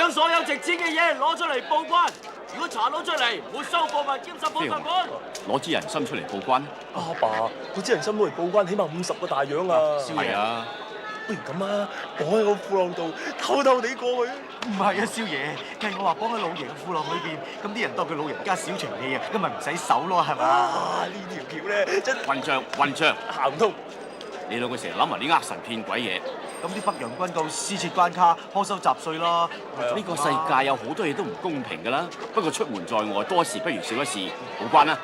將所有值錢嘅嘢攞出嚟報關。如果查到出嚟，沒收貨物兼10倍罰款。攞支人參出嚟報關。阿爸，嗰支人參攞嚟報關，起碼50個大洋啊！少爺啊，不如咁啊，綁喺個褲浪度，偷偷地過去。唔係啊，少爺，計我話綁喺老爺嘅褲浪裏邊，咁啲人當佢老人家小長氣啊，咁咪唔使手咯，係嘛？啊！呢條橋咧真混帳混帳，行唔通。你兩個成日諗埋啲呃神騙鬼嘢。咁啲北洋軍告私設關卡，苛收雜稅啦。呢個世界有好多嘢都唔公平㗎啦。不過出門在外，多一事不如少一事，報關啦。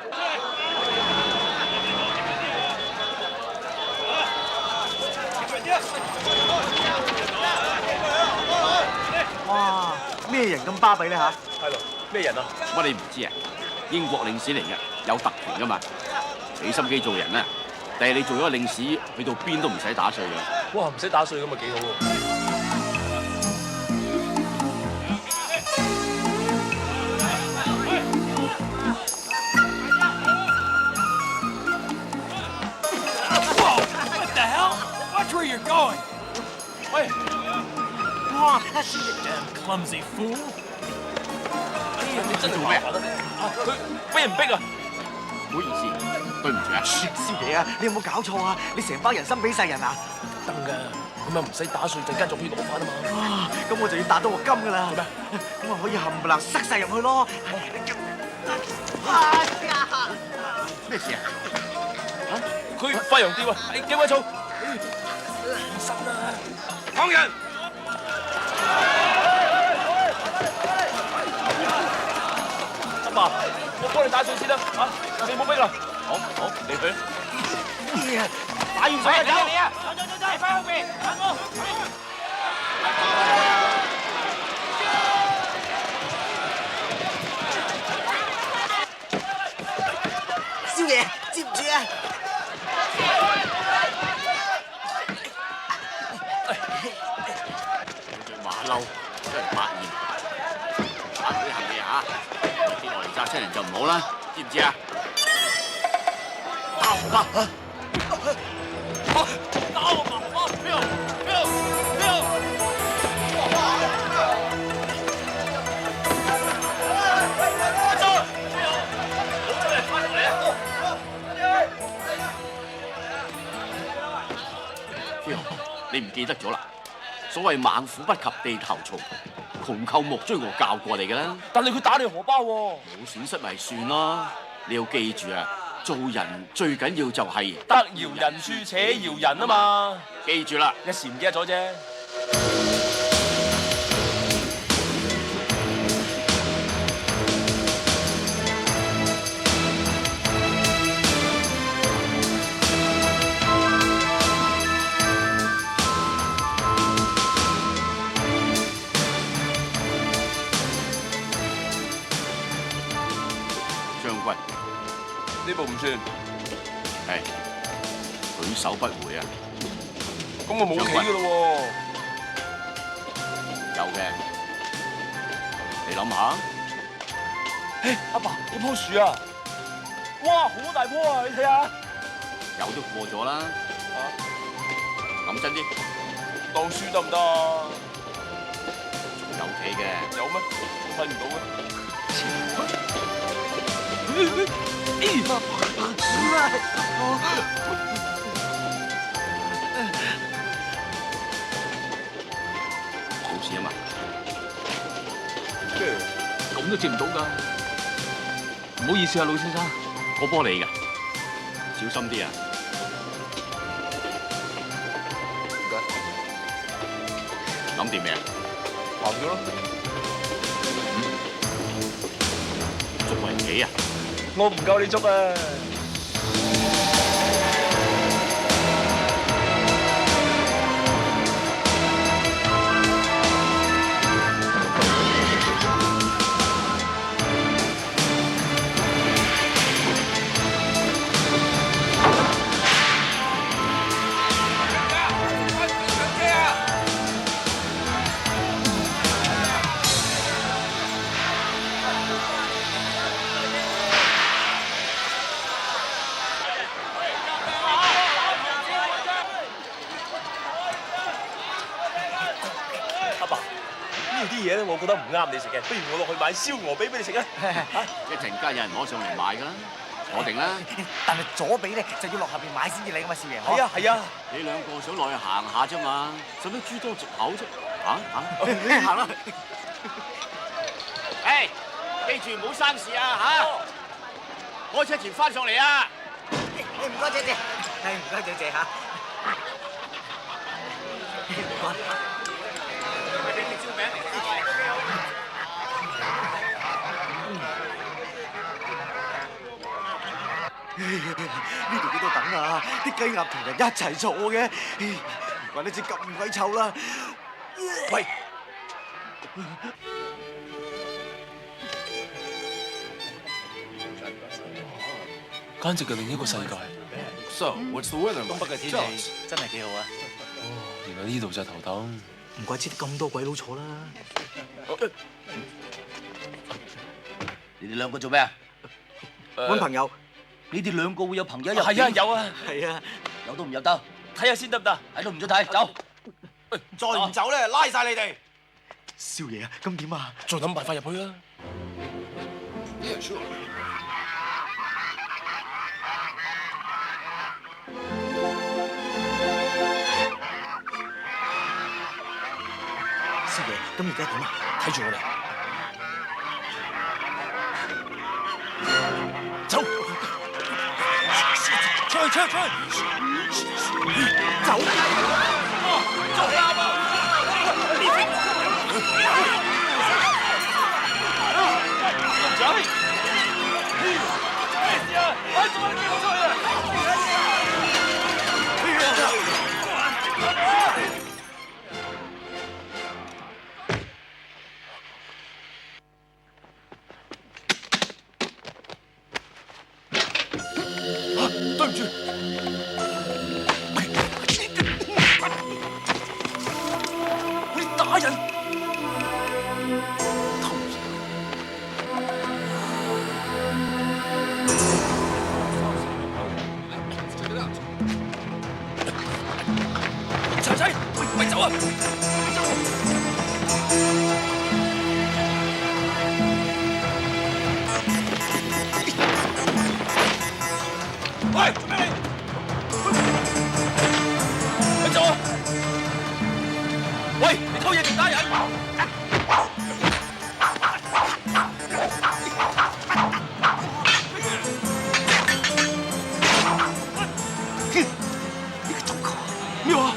哇！咩人咁巴閉咧嚇？係咯，咩人啊？乜你唔知啊？英國領事嚟嘅，有特權㗎嘛。俾心機做人啊！但係你做咗個領事，去到邊都唔使打稅嘅。哇！唔使打稅咁咪幾好喎。What the hell? Watch where you're going. 喂，哇！ Damn clumsy fool. 你真做咩啊？佢俾人逼啊！唔好意思，對唔住啊。少爺啊，你有冇搞錯啊？你成包人參俾晒人啊？得㗎，咁樣唔使打稅，陣間仲可以攞翻啊嘛。哇！咁我就要打到個金㗎啦。咩？咁我可以冚唪唥塞晒入去咯。咩事啊？佢發羊吊啊！幾位草？起身啦！放人！阿爸，我幫你打稅先啦，嚇！你唔好逼啦。好，你去。打完水就走。你啊！走，翻後邊，等我。少爺，接唔住啊！着馬騮，真係百厭。打佢啲行嘢嚇，跌落嚟炸親人就唔好啦，知唔知啊？你唔記得咗啦？所謂猛虎不及地頭蟲，窮寇莫追我教過你㗎啦。但係佢打你荷包喎。冇損失咪算咯。你要記住啊，做人最緊要就係得饒人處且饒人啊嘛。記住啦。一時唔記得咗啫。將軍，呢部唔算，係舉手不回啊！咁我冇棋噶咯喎。有嘅，你諗下。誒，阿爸，呢棵樹啊，哇，好大棵啊！你睇下。有都過咗啦。諗真啲，當輸得唔得啊？有棋嘅。有咩？我睇唔到嘅。冇事啊嘛。咁都接唔到㗎。唔好意思啊，老先生。我幫你㗎，小心啲啊！唔該。諗掂未啊？行咗咯。捉圍棋啊！我唔夠你捉啊！嘢咧，我覺得唔啱你食嘅，不如我落去買燒鵝髀俾你食啊！一陣間有人攞上嚟買㗎啦，坐定啦。但係左髀咧就要落後邊買先至嚟噶嘛，少爺。係啊係啊，你兩個想落去行下啫嘛，使乜諸多藉口啫？行啦！誒，記住唔好生事啊嚇！開車前翻上嚟啊！唔該姐姐，係唔該姐姐嚇。俾啲招名嚟㗎。呢度幾多等啊？啲雞鴨同人一齊坐嘅，唔怪得知咁鬼臭啦！喂，簡直係另一個世界。So, what's the weather? 東北嘅天氣真係幾好啊！原來呢度就係頭等。唔怪之咁多鬼佬坐啦。你哋兩個做咩啊？揾朋友。你哋兩個會有朋友入？係啊，有啊，係啊，有都唔入得，睇下先得唔得？睇都唔准睇，走！再唔走咧，拉晒你哋！少爺啊，咁點啊？再諗辦法入去啦。少爺，咁而家點啊？睇住我哋。走！出去！對唔住，你打人！仔仔，咪走啊！喂，做咩你？咪走啊！喂，你偷嘢定打人？你個中國咩話？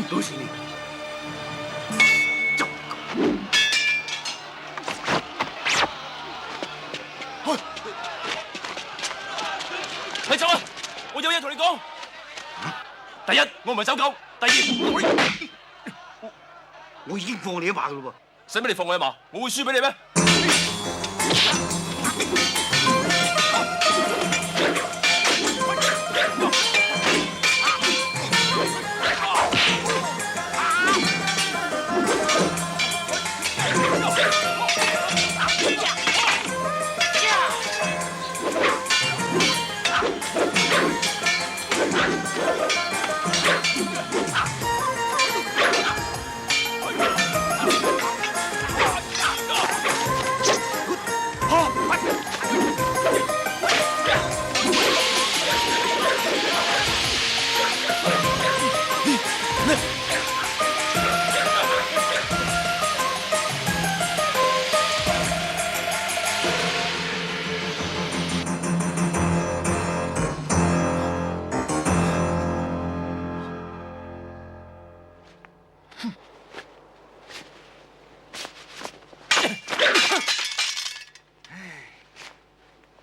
到時你走！咪走啊！我有嘢同你講。第一，我唔係走狗；第二，我已經放你一馬噶咯使乜你放我一馬？我會輸俾你咩？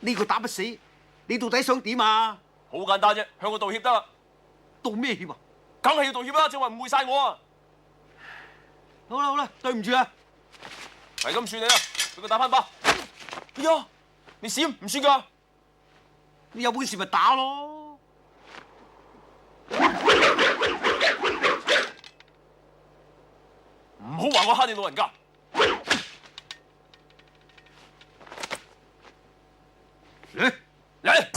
呢個打不死，你到底想點啊？好簡單啫，向我道歉得啦。道咩歉啊？梗係要道歉啦，正話誤會晒我啊！好啦，對唔住啊！係咁算你啦，俾佢打翻巴。哎呀，你閃唔算㗎？你有本事咪打咯！唔好話我蝦你老人家。嚟！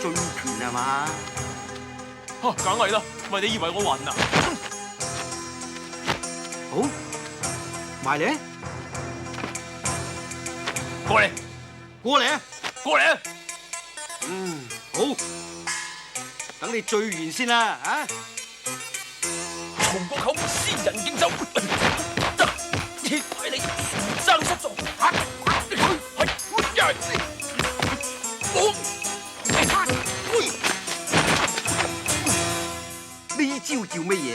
醉拳係嘛？嚇，梗係啦，咪你以為我暈啊？好，埋嚟，過嚟，過嚟啊！過嚟啊！好，等你醉完先啦，啊！從個口仙人競走，鐵牌你全生失狀。呢招叫乜嘢？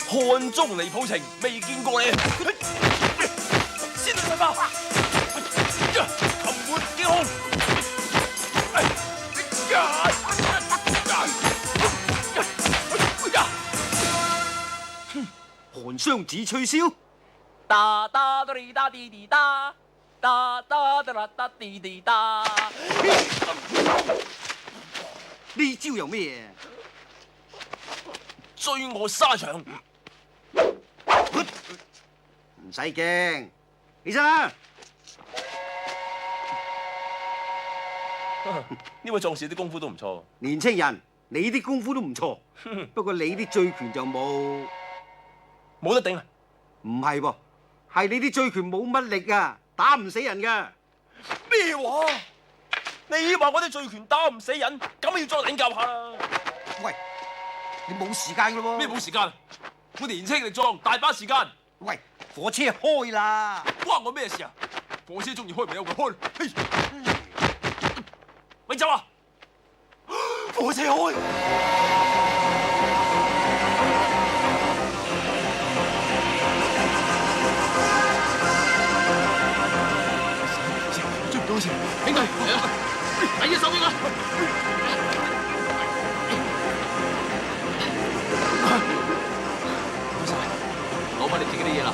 漢中離譜情，未見過你。仙女神炮，擒換驚空。寒霜子吹簫，哒哒哒哩哒滴滴哒，哒哒哒啦哒滴滴哒。呢招又咩嘢？追我沙場，唔使驚，起身啦！呢位壯士啲功夫都唔錯。年青人，你啲功夫都唔錯，不過你啲醉拳就冇得頂啊！唔係噃，係你啲醉拳冇乜力啊，打唔死人噶。咩話？你話我啲醉拳打唔死人，咁要再領教下啦。喂，你冇時間噶咯喎。咩冇時間？我年青力壯，大把時間。喂，火車開啦！關我咩事啊？火車中意開咪有佢開。嘿，咪走啊！火車開。追唔到先，兄弟，嚟啦！第一手邊啊！唔該晒，攞翻你自己啲嘢啦。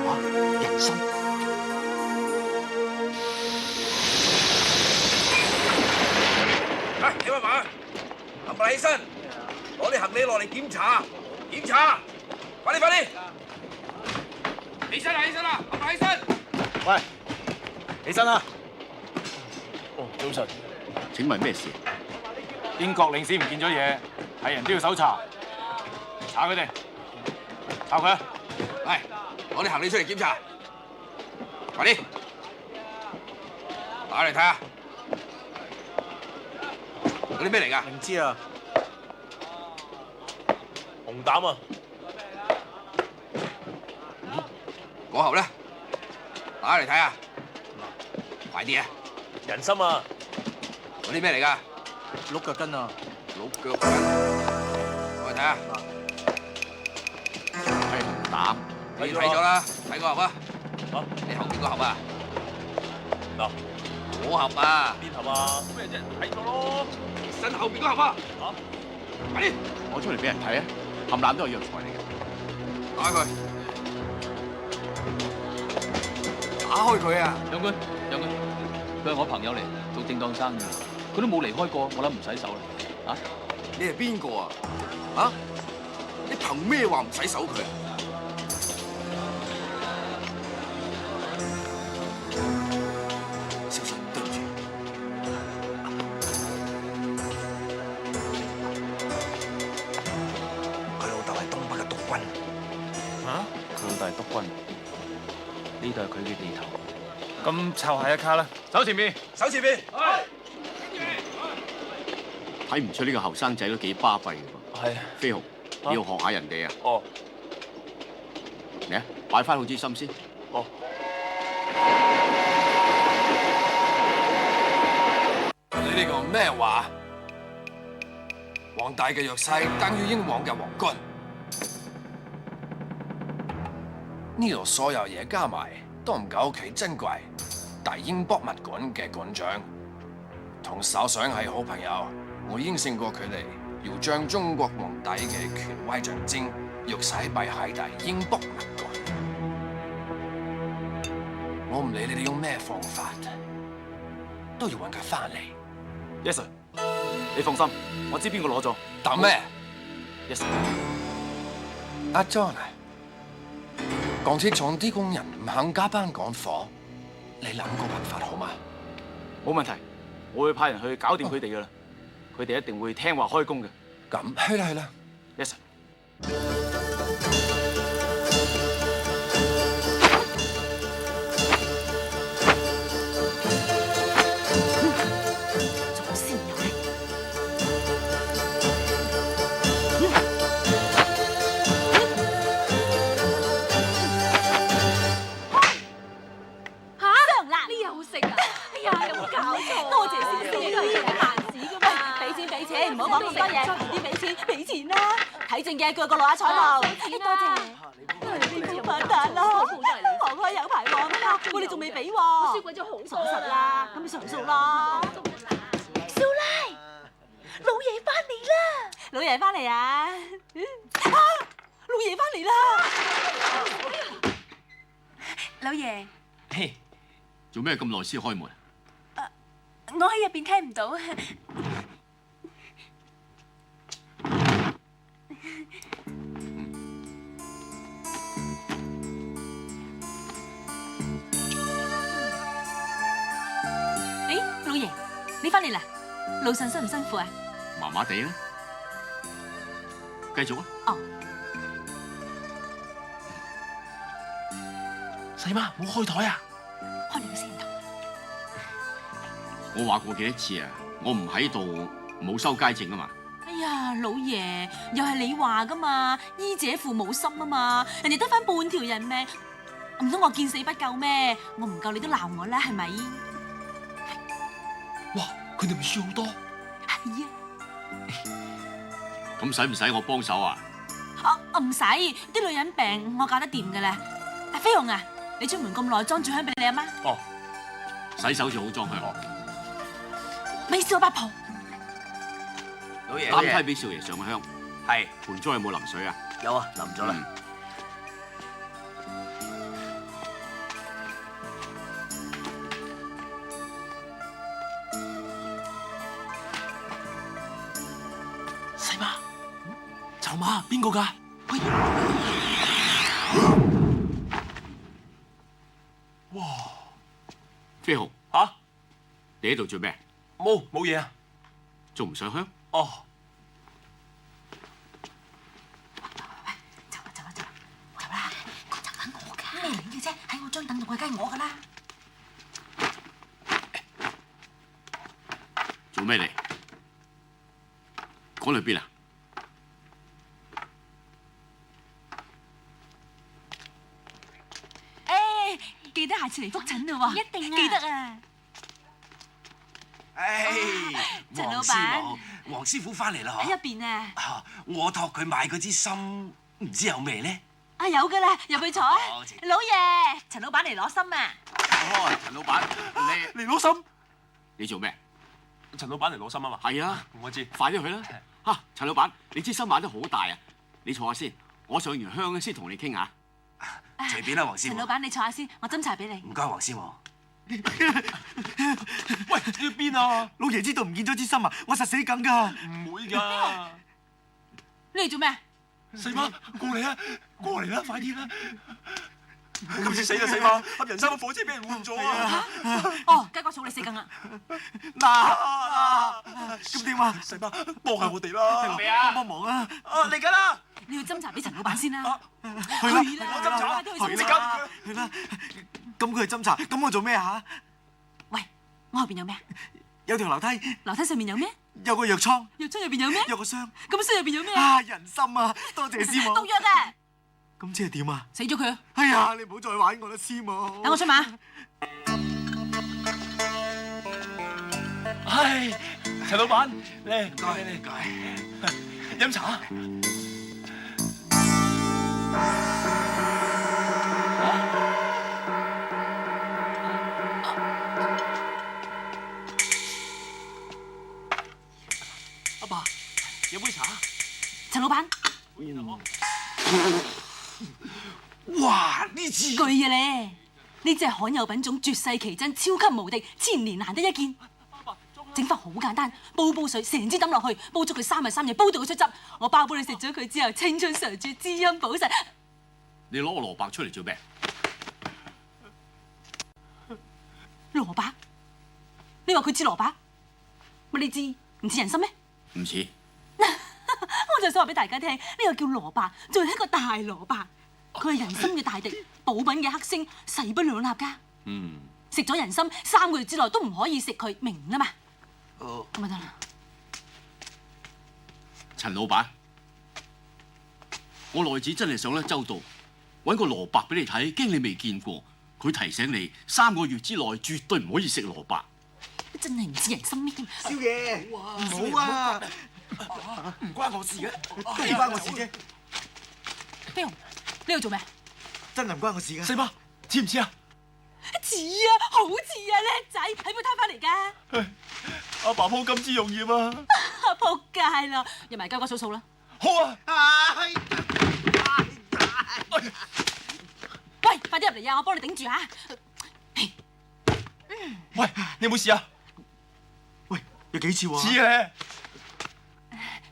哇，人參！你乜話？冚唪唥起身，攞啲行李落嚟檢查，檢查，快啲快啲！起身啦起身啦，冚唪唥起身！喂，起身啦！哦，早晨。請問咩事？英國領事唔見咗嘢，係人都要搜查，查佢哋，查佢啊！嚟，攞啲行李出嚟檢查，快啲，打嚟睇下，嗰啲咩嚟㗎？唔知啊，紅膽啊！嗰盒咧，打嚟睇下，快啲啊！人參啊！嗰啲咩嚟㗎？鹿腳筋啊！鹿腳筋，我嚟睇下。係紅膽。你睇咗啦，睇個盒啊！嚇，你後邊個盒啊？嗱，嗰盒啊！邊盒啊？咩啫？睇咗咯。身後邊個盒啊！嚇，快啲攞出嚟俾人睇啊！冚唪唥都係藥材嚟嘅。打佢！打開佢啊！將軍，佢係我朋友嚟，做正當生意，佢都冇離開過，我諗唔洗手啦。啊？你係邊個啊？啊？你憑咩話唔洗手佢啊？小心，對唔住。佢老豆係東北嘅督軍。嚇？佢老大督軍，呢度係佢嘅地頭，咁湊下一卡啦，走前面。手前邊。睇唔出呢個後生仔都幾巴閉嘅噃。係。飛鴻，你要學下人哋啊。哦。嚟啊，擺翻好支心先。哦。你呢個咩話？黃大嘅弱勢等於英皇嘅皇冠。呢度所有嘢加埋都唔夠佢珍貴。大英博物館嘅館長同首相係好朋友，我應承過佢哋要將中國皇帝嘅權威象徵玉璽擺喺大英博物館。我唔理你哋用咩方法，都要揾佢翻嚟。 Yes sir， 你放心，我知邊個攞咗。等咩 ？Yes sir。阿 John 啊，港鐵廠啲工人唔肯加班趕火，你諗個辦法好嗎？冇問題，我會派人去搞掂佢哋噶啦，佢哋一定會聽話開工嘅。咁去啦去啦 Yes sir。 唔好講咁多嘢，快啲俾錢啦！睇正嘅，叫個老阿坐度。多謝。你笨蛋啦！行開有排旺啦，我哋仲未俾喎。輸鬼咗好多啦！咁咪算數啦。少奶，老爺翻嚟啦！老爺翻嚟啊！老爺翻嚟啦！老爺。嘿，做咩咁耐先開門？我喺入邊聽唔到。 老爺，你翻嚟啦？路上辛唔辛苦啊？麻麻地啦，繼續啊！哦，細媽，冇開台啊！開你個先頭。我話過幾多次啊？我唔喺度，冇收街證啊嘛！哎呀，老爺，又係你話噶嘛？醫者父母心啊嘛！人哋得翻半條人命，唔通我見死不救咩？我唔救你都鬧我啦，係咪？ 哇！佢哋咪輸好多。係啊。咁使唔使我幫手啊？唔使，啲女人病我搞得掂㗎啦。阿飛鴻啊，你出門咁耐，裝住香俾你阿媽。哦。洗手就好裝香。咪笑八婆。老爺，擔梯俾少爺上個香。係。盆栽有冇淋水啊？有啊，淋咗啦。細媽，籌碼邊個㗎？哇！飛鴻嚇，你喺度做咩？冇嘢啊。仲唔上香？哦。 走啦！個就等我㗎。咩嚟嘅啫？喺我張凳度嘅，梗係我㗎啦。做咩嚟？講去邊啊？誒，記得下次嚟覆診啦喎。一定啊！記得啊！陳老闆，黃師傅翻嚟啦，喺入邊啊！我託佢買嗰支參，唔知有咩咧？啊有㗎啦，入去坐啊！老爺，陳老闆嚟攞參啊！哦，陳老闆，嚟攞參。你做咩？陳老闆嚟攞參啊嘛。係啊，我知。快啲去啦！嚇，陳老闆，你支參買得好大啊！你坐下先，我上完香先同你傾下。隨便啦，黃師傅。陳老闆，你坐下先，我斟茶俾你。唔該，黃師傅。喂，你去邊啊？老爺知道唔見咗支參啊，我實死梗㗎。唔會㗎。你嚟做咩？細媽，過嚟啊！過嚟啦，快啲啦！今次死啦，細媽！合人生嘅火車俾人換咗啊！哦，雞骨草你死梗啦！咁點啊？細媽，幫下我哋啦！幫忙啊！嚟緊啦！你要斟茶俾陳老闆先啦。去啦！我斟茶，去即刻！去啦！咁佢係斟茶，咁我做咩嚇？喂，我後邊有咩啊？有條樓梯，樓梯上面有咩？有個藥倉，藥倉入邊有咩？有個箱。咁箱入邊有咩啊？啊，人參啊！多謝師母。毒藥啊！咁即係點啊？死咗佢啊！哎呀，你唔好再玩我啦，師母。等我出馬。唉，陳老闆，嚟，唔該，飲茶。阿爸，有杯茶。陳老闆，哇！呢支巨啊咧！呢隻係罕有品種，絕世奇珍，超級無敵，千年難得一見。整法好簡單，煲水，成支抌落去，煲足佢3日3夜，煲到佢出汁。我包保你食咗佢之後，青春常駐，滋陰補腎。你攞個蘿蔔出嚟做咩？蘿蔔？你話佢似蘿蔔？乜你知唔似人參咩？唔似。我就想話俾大家聽，呢個叫蘿蔔，仲係一個大蘿蔔。佢係人參嘅大敵，補品嘅克星，勢不兩立㗎。食咗人參3個月之內都唔可以食佢，明啦嘛？咁咪得啦。陳老闆，我內子真係想得周到，揾個蘿蔔俾你睇，驚你未見過。佢提醒你3個月之內絕對唔可以食蘿蔔。真係唔似人參咩？少爺，唔好啊！唔關我事嘅，都唔關我事啫。飛鴻，呢度做咩？真係唔關我事㗎。細伯，似唔似啊？似啊，好似啊，叻仔，喺邊攤翻嚟㗎？阿爸鋪金枝玉葉啊！仆街啦，入埋交個數啦。好啊！喂，快啲入嚟啊！我幫你頂住嚇。喂，你有冇事啊？喂，有幾次喎？似咧。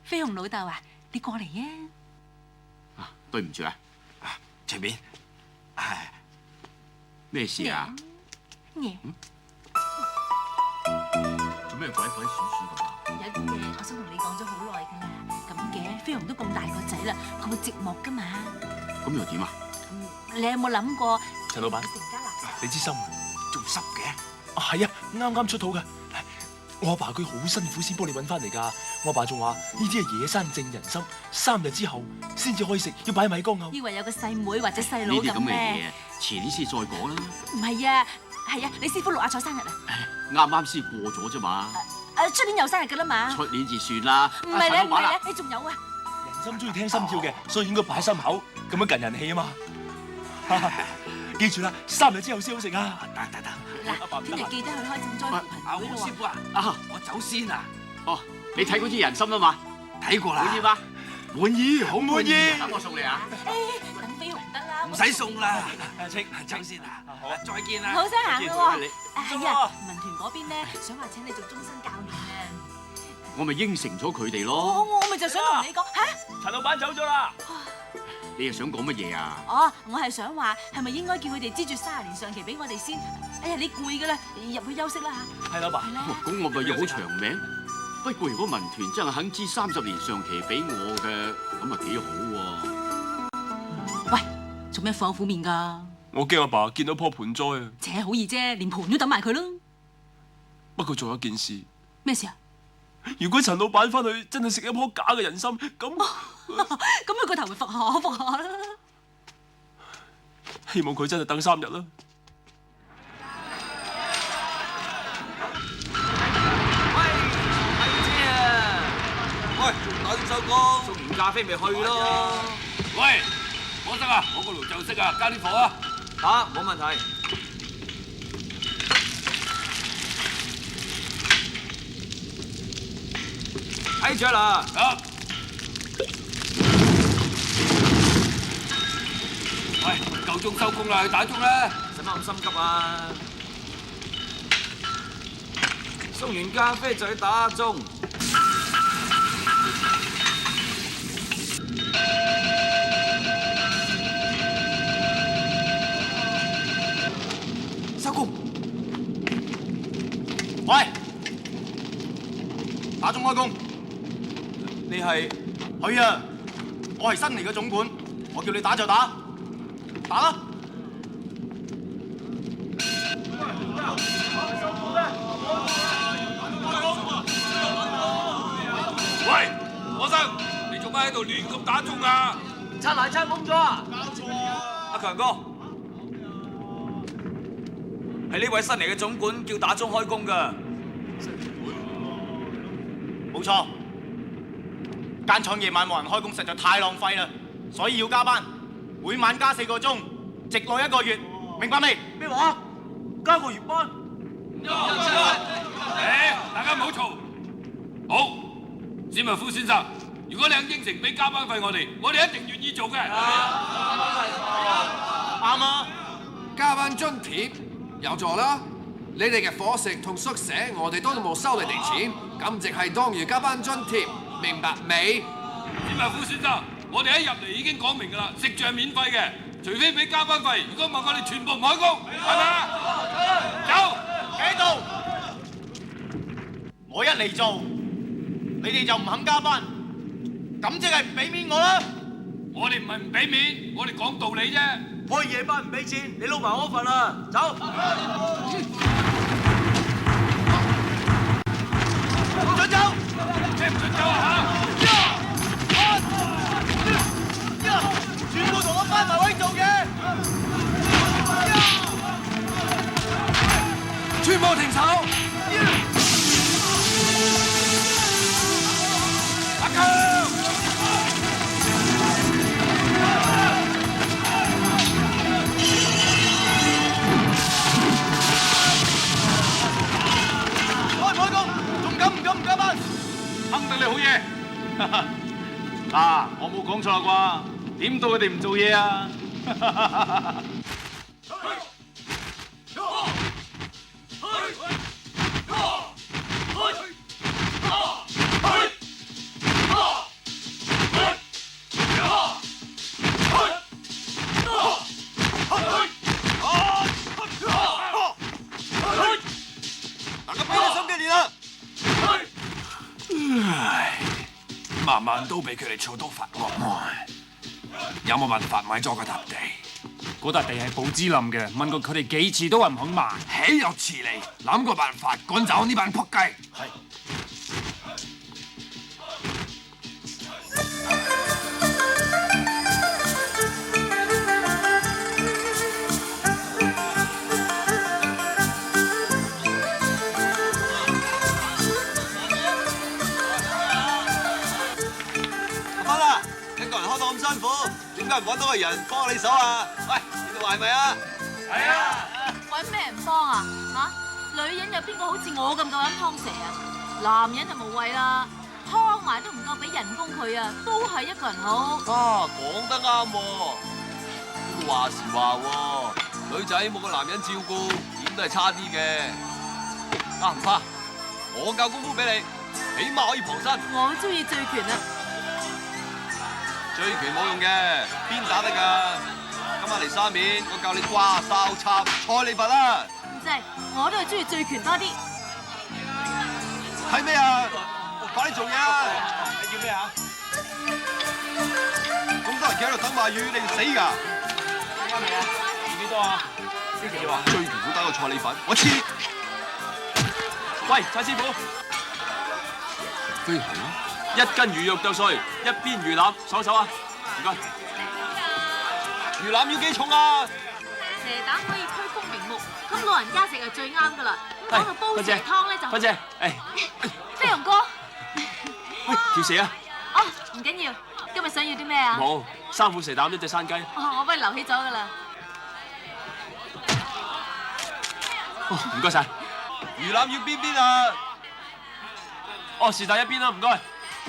飛鴻老豆啊，你過嚟啊！對唔住啊，隨便。咩事啊？嘢做咩鬼鬼祟祟咁啊？有啲嘢我想同你講咗好耐㗎啦。咁嘅，飛鴻都咁大個仔啦，佢會寂寞㗎嘛？咁又點啊？你有冇諗過？陳老闆，成家立室，你知心啊？仲濕嘅。係啊，啱啱出土㗎。我阿爸佢好辛苦先幫你揾翻嚟㗎。我阿爸仲話呢啲係野山正人參，3日之後先至可以食，要擺米缸口。以為有個細妹或者細佬呢啲咁嘅咁咩？嘢，遲啲先再講啦。唔係啊，係啊，你師傅6阿彩生日啊！啱啱先過咗啫嘛，出年又生日㗎啦嘛？出年至算啦。唔係咧，唔係咧，你仲有啊？人參中意聽心跳嘅，所以應該擺喺心口，咁樣近人氣啊嘛。記住啦，3日之後先好食啊！得。嗱，聽日記得去開賑災扶貧會咯喎。師傅啊，我走先啊！哦，你睇嗰支人參啊嘛？睇過啦。滿意嗎？滿意，好滿意。等我送你啊！等飛鴻得啦，唔使送啦。阿清，走先啊！好，再見啦。好聲行咯喎。你係啊，文團嗰邊咧想話請你做終身教練啊。我咪應承咗佢哋咯。我咪就想同你講嚇。陳老闆走咗啦。你又想講乜嘢啊？哦，我係想話係咪應該叫佢哋資住30年上期俾我哋先？哎呀，你攰㗎啦，入去休息啦嚇。係老爸。係啦。咁我咪要好長命。不過如果文團真係肯支30年上期俾我嘅，咁啊幾好喎。喂，做咩苦口苦面㗎？我驚阿爸見到棵盆栽啊。扯好易啫，連盤都等埋佢咯。不過仲有一件事。咩事啊？如果陳老闆翻去真係食一棵假嘅人參，咁佢個頭咪伏下啦。希望佢真係等3日啦。喂，打點收工，送完咖啡咪去咯。喂，火生啊，我個爐就熄啊，加啲火啊。冇問題。睇住啦。喂，夠鐘收工啦，去打鐘啦。使乜咁心急啊？送完咖啡就去打鐘。收工。喂，打鐘開工。你係？係啊，我係新嚟嘅總管，我叫你打就打，打啦。喺度亂咁打鐘啊？擦鞋擦懵咗啊！阿強哥，係呢位新嚟嘅總管叫打鐘開工㗎。冇錯，間廠夜晚冇人開工實在太浪費啦，所以要加班，每晚加4個鐘，直落1個月，明白未？咩話？加個月班？大家唔好嘈。好，史密夫先生，如果你肯應承俾加班費我哋一定願意做嘅。啱啊！加班津貼有咗啦，你哋嘅伙食同宿舍我哋都冇收你哋錢，咁淨係當如加班津貼，明白未？史密夫先生，我哋一入嚟已經講明㗎啦，食住係免費嘅，除非俾加班費。如果唔係，我哋全部唔開工，係咪啊？走，企喺度！我一嚟做，你哋就唔肯加班，咁即係唔俾面我啦！我哋唔係唔俾面，我哋講道理啫。開夜班唔俾錢，你撈埋我份啦！走！唔准走！咩唔准走啊？全部同我翻埋位做嘢！全部停手！阿強！開唔開工？仲敢唔加班？肯定你好嘢。嗱，我冇講錯啦啩？點到佢哋唔做嘢啊？大家俾啲心機練啦！晚晚都俾佢哋嘈到發惡夢，有冇辦法買咗個笪地？嗰笪地係寶芝林嘅，問過佢哋幾次都話唔肯賣。豈有此理！諗個辦法趕走呢班仆街。辛苦，點解唔揾到個人幫你手啊？喂，你哋話係咪啊？係啊！揾咩人幫啊？嚇，女人有邊個好似我咁夠膽劏蛇啊？男人就無謂啦，劏埋都唔夠俾人工佢啊，都係一個人好。啊，講得啱喎。不過話時話喎，女仔冇個男人照顧，點都係差啲嘅。啊，唔怕，我教功夫俾你，起碼可以傍身。我中意醉拳啊！醉拳冇用嘅，邊打得㗎？今晚嚟沙面，我教你瓜哨插蔡李佛啦。唔制，我都係中意醉拳多啲。係咩啊？快啲做嘢啊！要咩啊？咁多人企喺度等賣魚，你哋死㗎？啱未啊？要幾多啊？呢幾話？醉拳好打過蔡李佛，我黐！喂，蔡師傅，飛行啊！一斤魚肉剁碎，一邊魚腩，手啊！唔該。魚腩要幾重啊？蛇膽可以驅風明目，咁老人家食係最啱噶啦。咁講到煲蛇湯咧就，芬姐，飛鴻哥，喂，條蛇啊！哦，唔緊要，今日想要啲咩啊？冇，3款蛇膽，1隻山雞。哦，我幫你留起咗噶啦。哦，唔該晒。魚腩要邊邊啊？哦，是但一邊啦，唔該。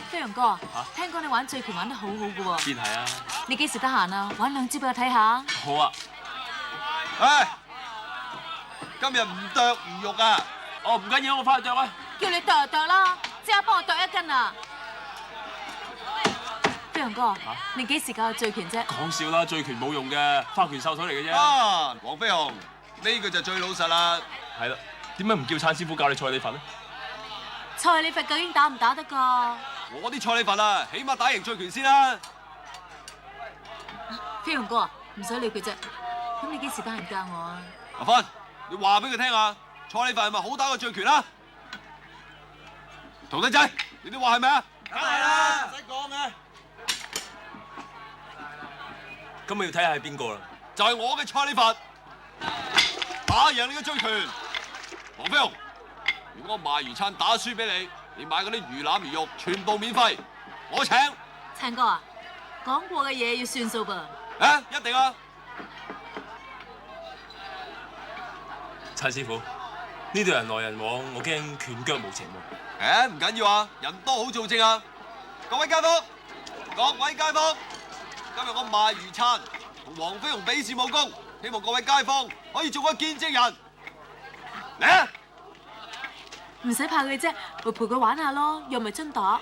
飛鴻哥，聽講你玩醉拳玩得好好噶喎。邊係啊？你幾時得閒啊？玩2招俾我睇下。好啊。唉，今日唔剁魚肉啊！哦，唔緊要，我翻去剁啊。叫你剁就剁啦，即刻幫我剁1斤啊！飛鴻哥，你幾時教我醉拳啫？講笑啦，醉拳冇用嘅，花拳繡腿嚟嘅啫。啊，黃飛鴻，呢個就最老實啦。係啦，點解唔叫燦師傅教你蔡李佛咧？蔡李佛究竟打唔打得㗎？我啲蔡李佛啊，起碼打贏醉拳先啦。飛鴻哥，唔使理佢啫。咁你幾時得閒教我啊？阿芬，你話俾佢聽啊，蔡李佛係咪好打過醉拳啊？徒弟仔，你哋話係咪啊？梗係啦，唔使講嘅。咁我要睇下係邊個啦。就係我嘅蔡李佛，打贏你嘅追拳。黃飛鴻，如果我賣魚餐打輸俾你，你買嗰啲魚腩魚肉全部免費，我請。燦哥啊，講過嘅嘢要算數噃。啊，一定啊！燦師傅，呢度人來人往，我驚拳腳無情喎。誒，唔緊要啊，人多好做證啊！各位街坊，今日我賣魚餐同黃飛鴻比試武功，希望各位街坊可以做個見證人。嚟啊！唔使怕佢啫，咪陪佢玩下咯，又咪真打。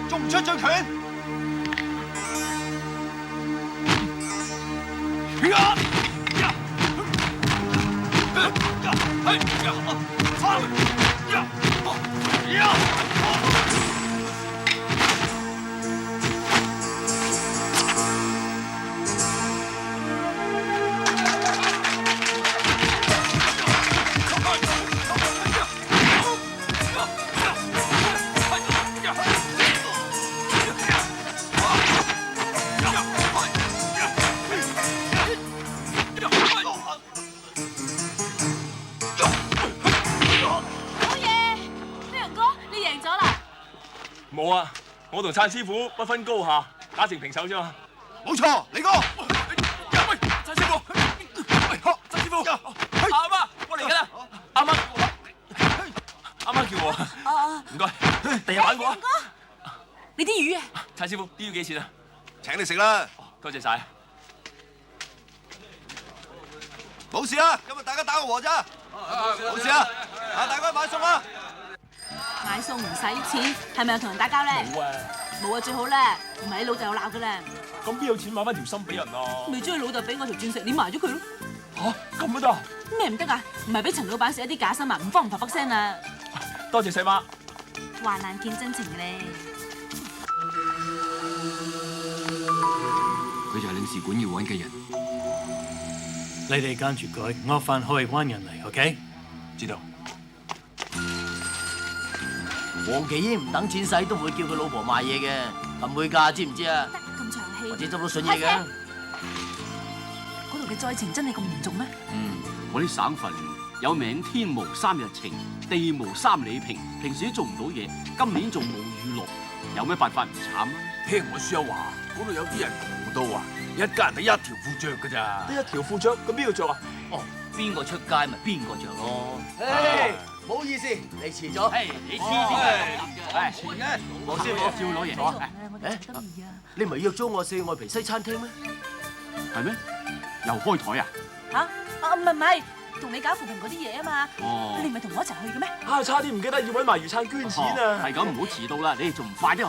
仲唔出嘴拳？冇啊！我同燦師傅不分高下，打成平手啫嘛。冇錯，李哥。喂，燦師傅，燦師傅，阿媽，我嚟緊啦！阿媽叫我。唔該，第日玩過啊。你啲魚啊？燦師傅，啲魚幾錢啊？請你食啦，多謝晒。冇事啊！今日大家打個和咋，冇事啊！大家買餸啊！買餸唔使錢，係咪又同人打交咧？冇啊！冇啊最好啦，唔係你老豆有鬧噶啦。咁邊有錢買翻條心俾人啊？咪將你老豆俾我條鑽石捏埋咗佢咯。嚇，咁都得？咩唔得啊？唔係俾陳老闆食一啲假心啊，唔慌唔發發聲啊！多謝細媽。患難見真情咧。佢就係領事館要揾嘅人。你哋跟住佢，我返去揾人嚟 ，OK？ 知道。黃奇英唔等錢使都唔會叫佢老婆賣嘢嘅，唔會㗎，知唔知啊？得咁長氣，或者執到筍嘢嘅。嗰度嘅災情真係咁嚴重咩？我啲省份有名天無三日晴，地無三里平，平時都做唔到嘢，今年仲冇雨落，有咩辦法唔慘啊？聽我書友話，嗰度有啲人窮到啊，一家人得一條褲着㗎咋。得一條褲着，咁邊個着啊？哦，邊個出街咪邊個着咯。唔好意思，你遲咗。你黐線嘅，遲嘅。黃師傅，照攞嘢。你唔係約咗我四愛皮西餐廳咩？係咩？又開台啊？嚇？唔係，同你搞扶貧嗰啲嘢啊嘛。哦。你唔係同我一齊去嘅咩？差啲唔記得要揾埋魚撐捐錢啊！係咁，唔好遲到啦，你哋仲唔快啲去？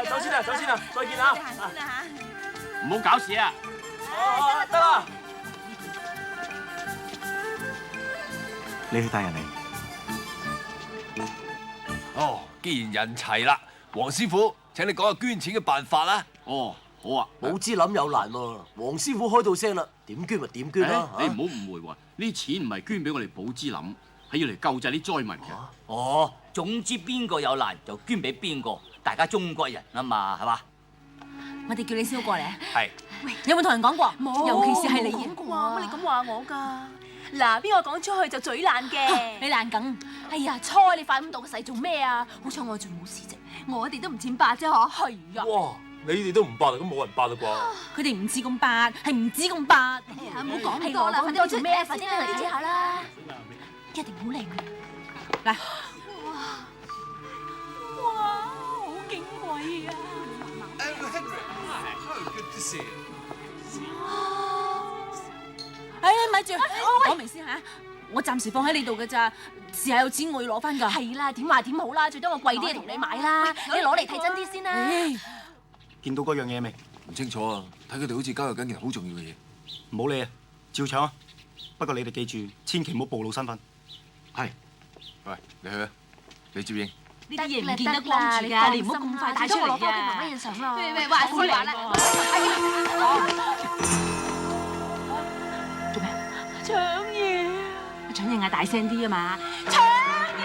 走先啦，再見啊！行先啦唔好搞事啊！得啦。你去帶人嚟。哦，既然人齊啦，黃師傅請你講下捐錢嘅辦法啦。哦，好啊。冇知諗有難喎，黃師傅開到聲啦，點捐咪點捐啦。你唔好誤會喎，呢啲錢唔係捐俾我哋寶芝林，係要嚟救濟啲災民嘅。哦，總之邊個有難就捐俾邊個，大家中國人啊嘛，係嘛？我哋叫你燒過嚟。係。喂，有冇同人講過？冇，尤其是係你講過啊！乜你咁話我㗎？嗱，邊個講出去就嘴爛嘅。你爛梗。哎呀，猜你快咁到個勢做咩啊？好彩我仲冇事啫，我哋都唔似八啫嗬。係啊。哇！你哋都唔八啦，咁冇人八啦啩？佢哋唔似咁八，係唔止咁八。哎呀，唔好講咁多啦，快啲做咩？快啲嚟睇下啦。一定好靚嘅。嚟。哇！好矜貴啊！哎，咪住，講明先嚇，我暫時放喺你度嘅咋，試下有錢我要攞翻㗎。係啦，點話點好啦，最多我貴啲嘅同你買啦，你攞嚟睇真啲先啦。見到嗰樣嘢未？唔清楚啊，睇佢哋好似交流緊件好重要嘅嘢。唔好理啊，照搶啊！不過你哋記住，千祈唔好暴露身份。係。喂，你去啊，你接應。呢啲嘢唔見得光住㗎，你唔好咁快帶出嚟啊！乜嘢相咯？喂，話事話啦！做咩？搶嘢！搶嘢嗌大聲啲啊嘛！搶嘢！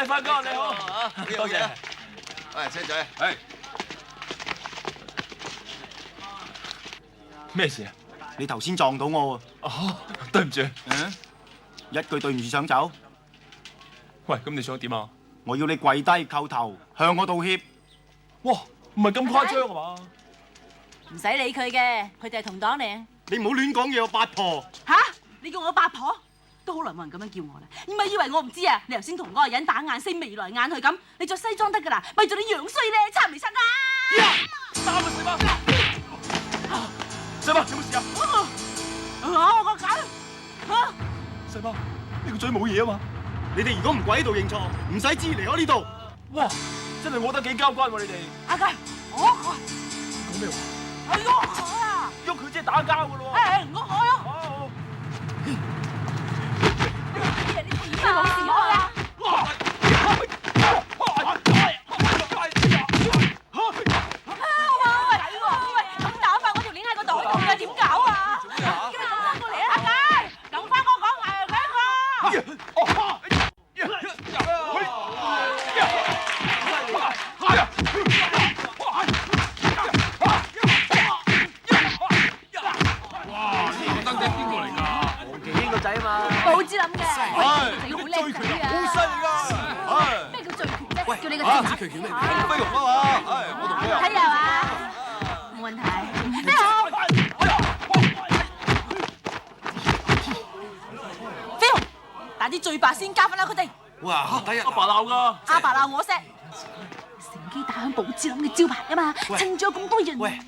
發哥你好，多謝。喂，車仔，係咩事啊？你頭先撞到我喎。哦，對唔住。一句對唔住想走？喂，咁你想點啊？我要你跪低叩頭向我道歉。哇，唔係咁誇張啊嘛？唔使理佢嘅，佢哋係同黨嚟。你唔好亂講嘢，我八婆。吓？你叫我八婆？都好耐冇人咁樣叫我啦，你咪以為我唔知啊？你頭先同嗰個人打眼色眉來眼去咁，你着西裝得噶啦，咪做你樣衰咧，差唔離身啦！打啊，細媽！細媽，有冇事啊？我個狗！細媽，你個嘴冇嘢啊嘛？你哋如果唔跪喺度認錯，唔使知離開呢度。哇，真係我得幾交關喎你哋。阿雞，我講咩話？係喐我啊！喐佢即係打交噶咯喎。唔喐我咯！你冇事開啊！喂，咁打法我條鏈喺個袋度㗎，點搞啊？叫你咁翻過嚟啊！阿雞，咁翻我講係佢哇！呢個燈釘邊個嚟㗎？黃麒英個仔啊嘛。報紙諗嘅，你好叻仔啊！好犀利㗎！咩叫醉拳啫？叫你個啊，仔醉拳咩？飛龍啊嘛，我同佢啊。睇下嘛，冇問題。飛鴻，飛鴻，打啲最白先加分啦，佢哋。哇，第一阿爸鬧㗎。阿爸鬧我錫，乘機打響寶芝林嘅招牌啊嘛，趁咗咁多人。喂，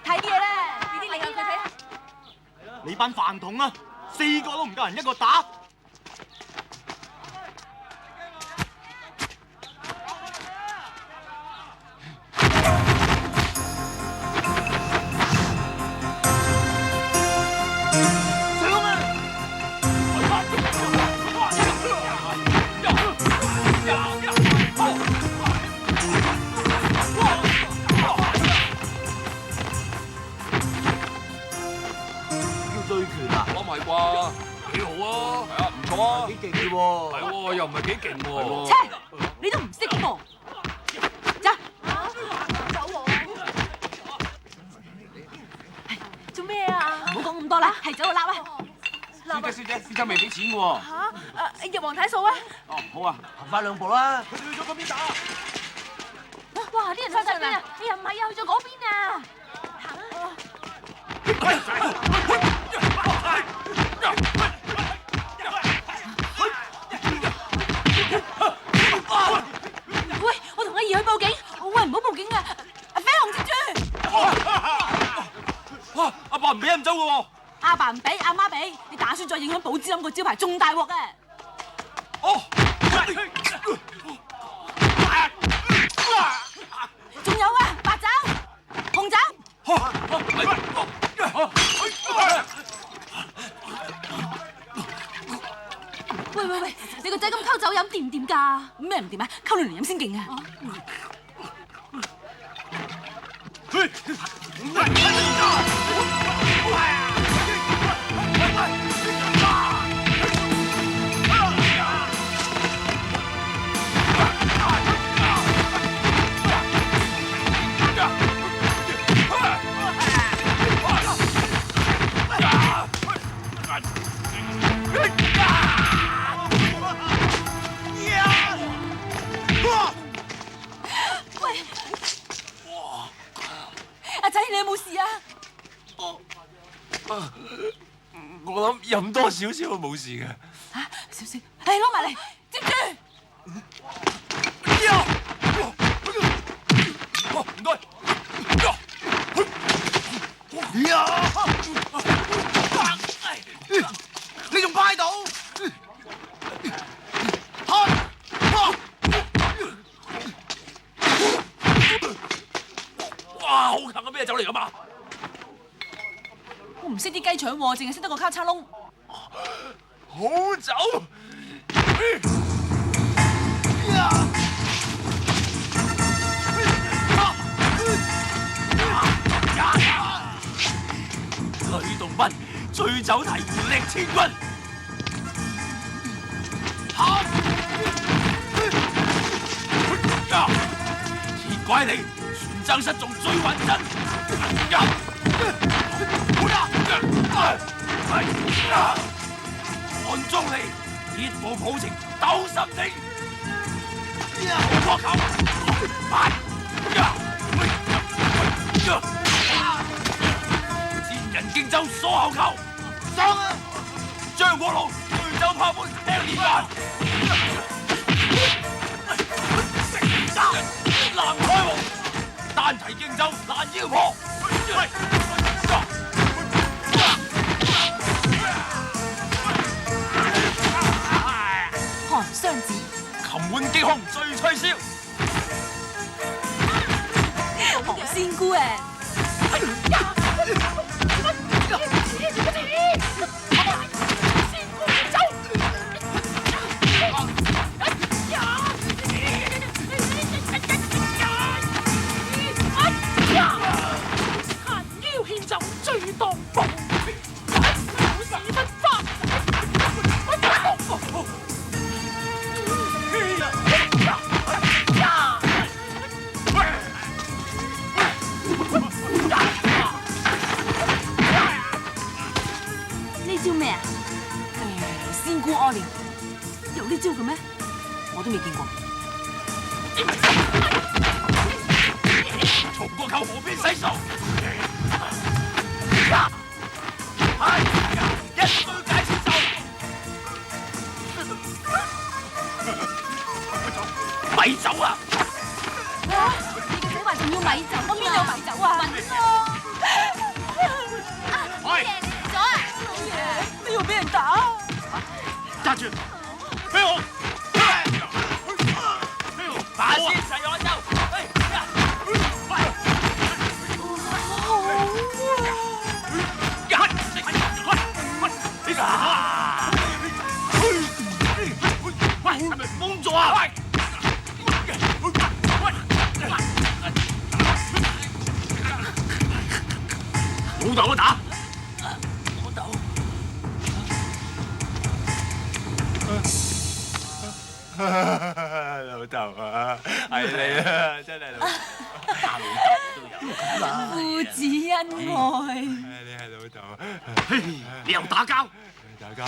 睇嘢咧，呢啲你向佢睇啦。你班飯桶啊，4個都唔夠人一個打。醉拳啊？我唔係啩？幾好啊！係啊，唔錯啊！幾勁嘅喎。係喎，又唔係幾勁喎。切，你都唔識喎。走。走喎。做咩啊？唔好講咁多啦，係走就揦啊！小姐，先生未俾錢嘅喎。嚇？入黃睇數啊！哦，好啊，行快2步啦。佢哋去咗嗰邊打。哇！啲人去晒邊啊？哎呀，唔係啊，去咗嗰邊啊！行啊！喂，我同阿姨去報警。喂，唔好報警啊！飛鴻接住。哇！阿爸唔俾人走嘅喎。阿爸唔俾，阿媽俾。你打算再影響寶芝林個招牌，仲大鑊嘅。哦。仲有啊，白酒、紅酒。喂，你個仔咁溝酒飲掂唔掂㗎？咩唔掂啊？溝女嚟飲先勁啊！我諗飲多少少都冇事嘅。嚇，少少，嚟攞埋嚟，接住。唔該。你仲派到？哇！好強嘅咩酒嚟㗎嘛？我唔識啲雞腸喎，淨係識得個交叉窿。好酒。呂洞賓醉酒提活力千鈞。鐵拐李，船爭失仲最穩陣。韓中利，鐵步抱情鬥心定。國球，賤人荊州鎖後球，上啊！張國龍醉酒拍門聽連環。南開王，單提荊州難腰破。寒雙子，琴碗擊空最吹簫。何仙姑誒！仙姑屙尿，有呢招嘅咩？我都未見過。曹國舅何必洗手？一句解千手。米酒啊！你嘅死話仲要米酒？我邊有米酒啊？老爺你嚟咗啊！老爺，你要俾人打？揸住，俾我！打先細我周，喂，係咪瘋咗啊？老豆都打。老豆啊，係你啊，真係老豆，打老豆都有。父子恩愛。你係老豆，你又打交？打交。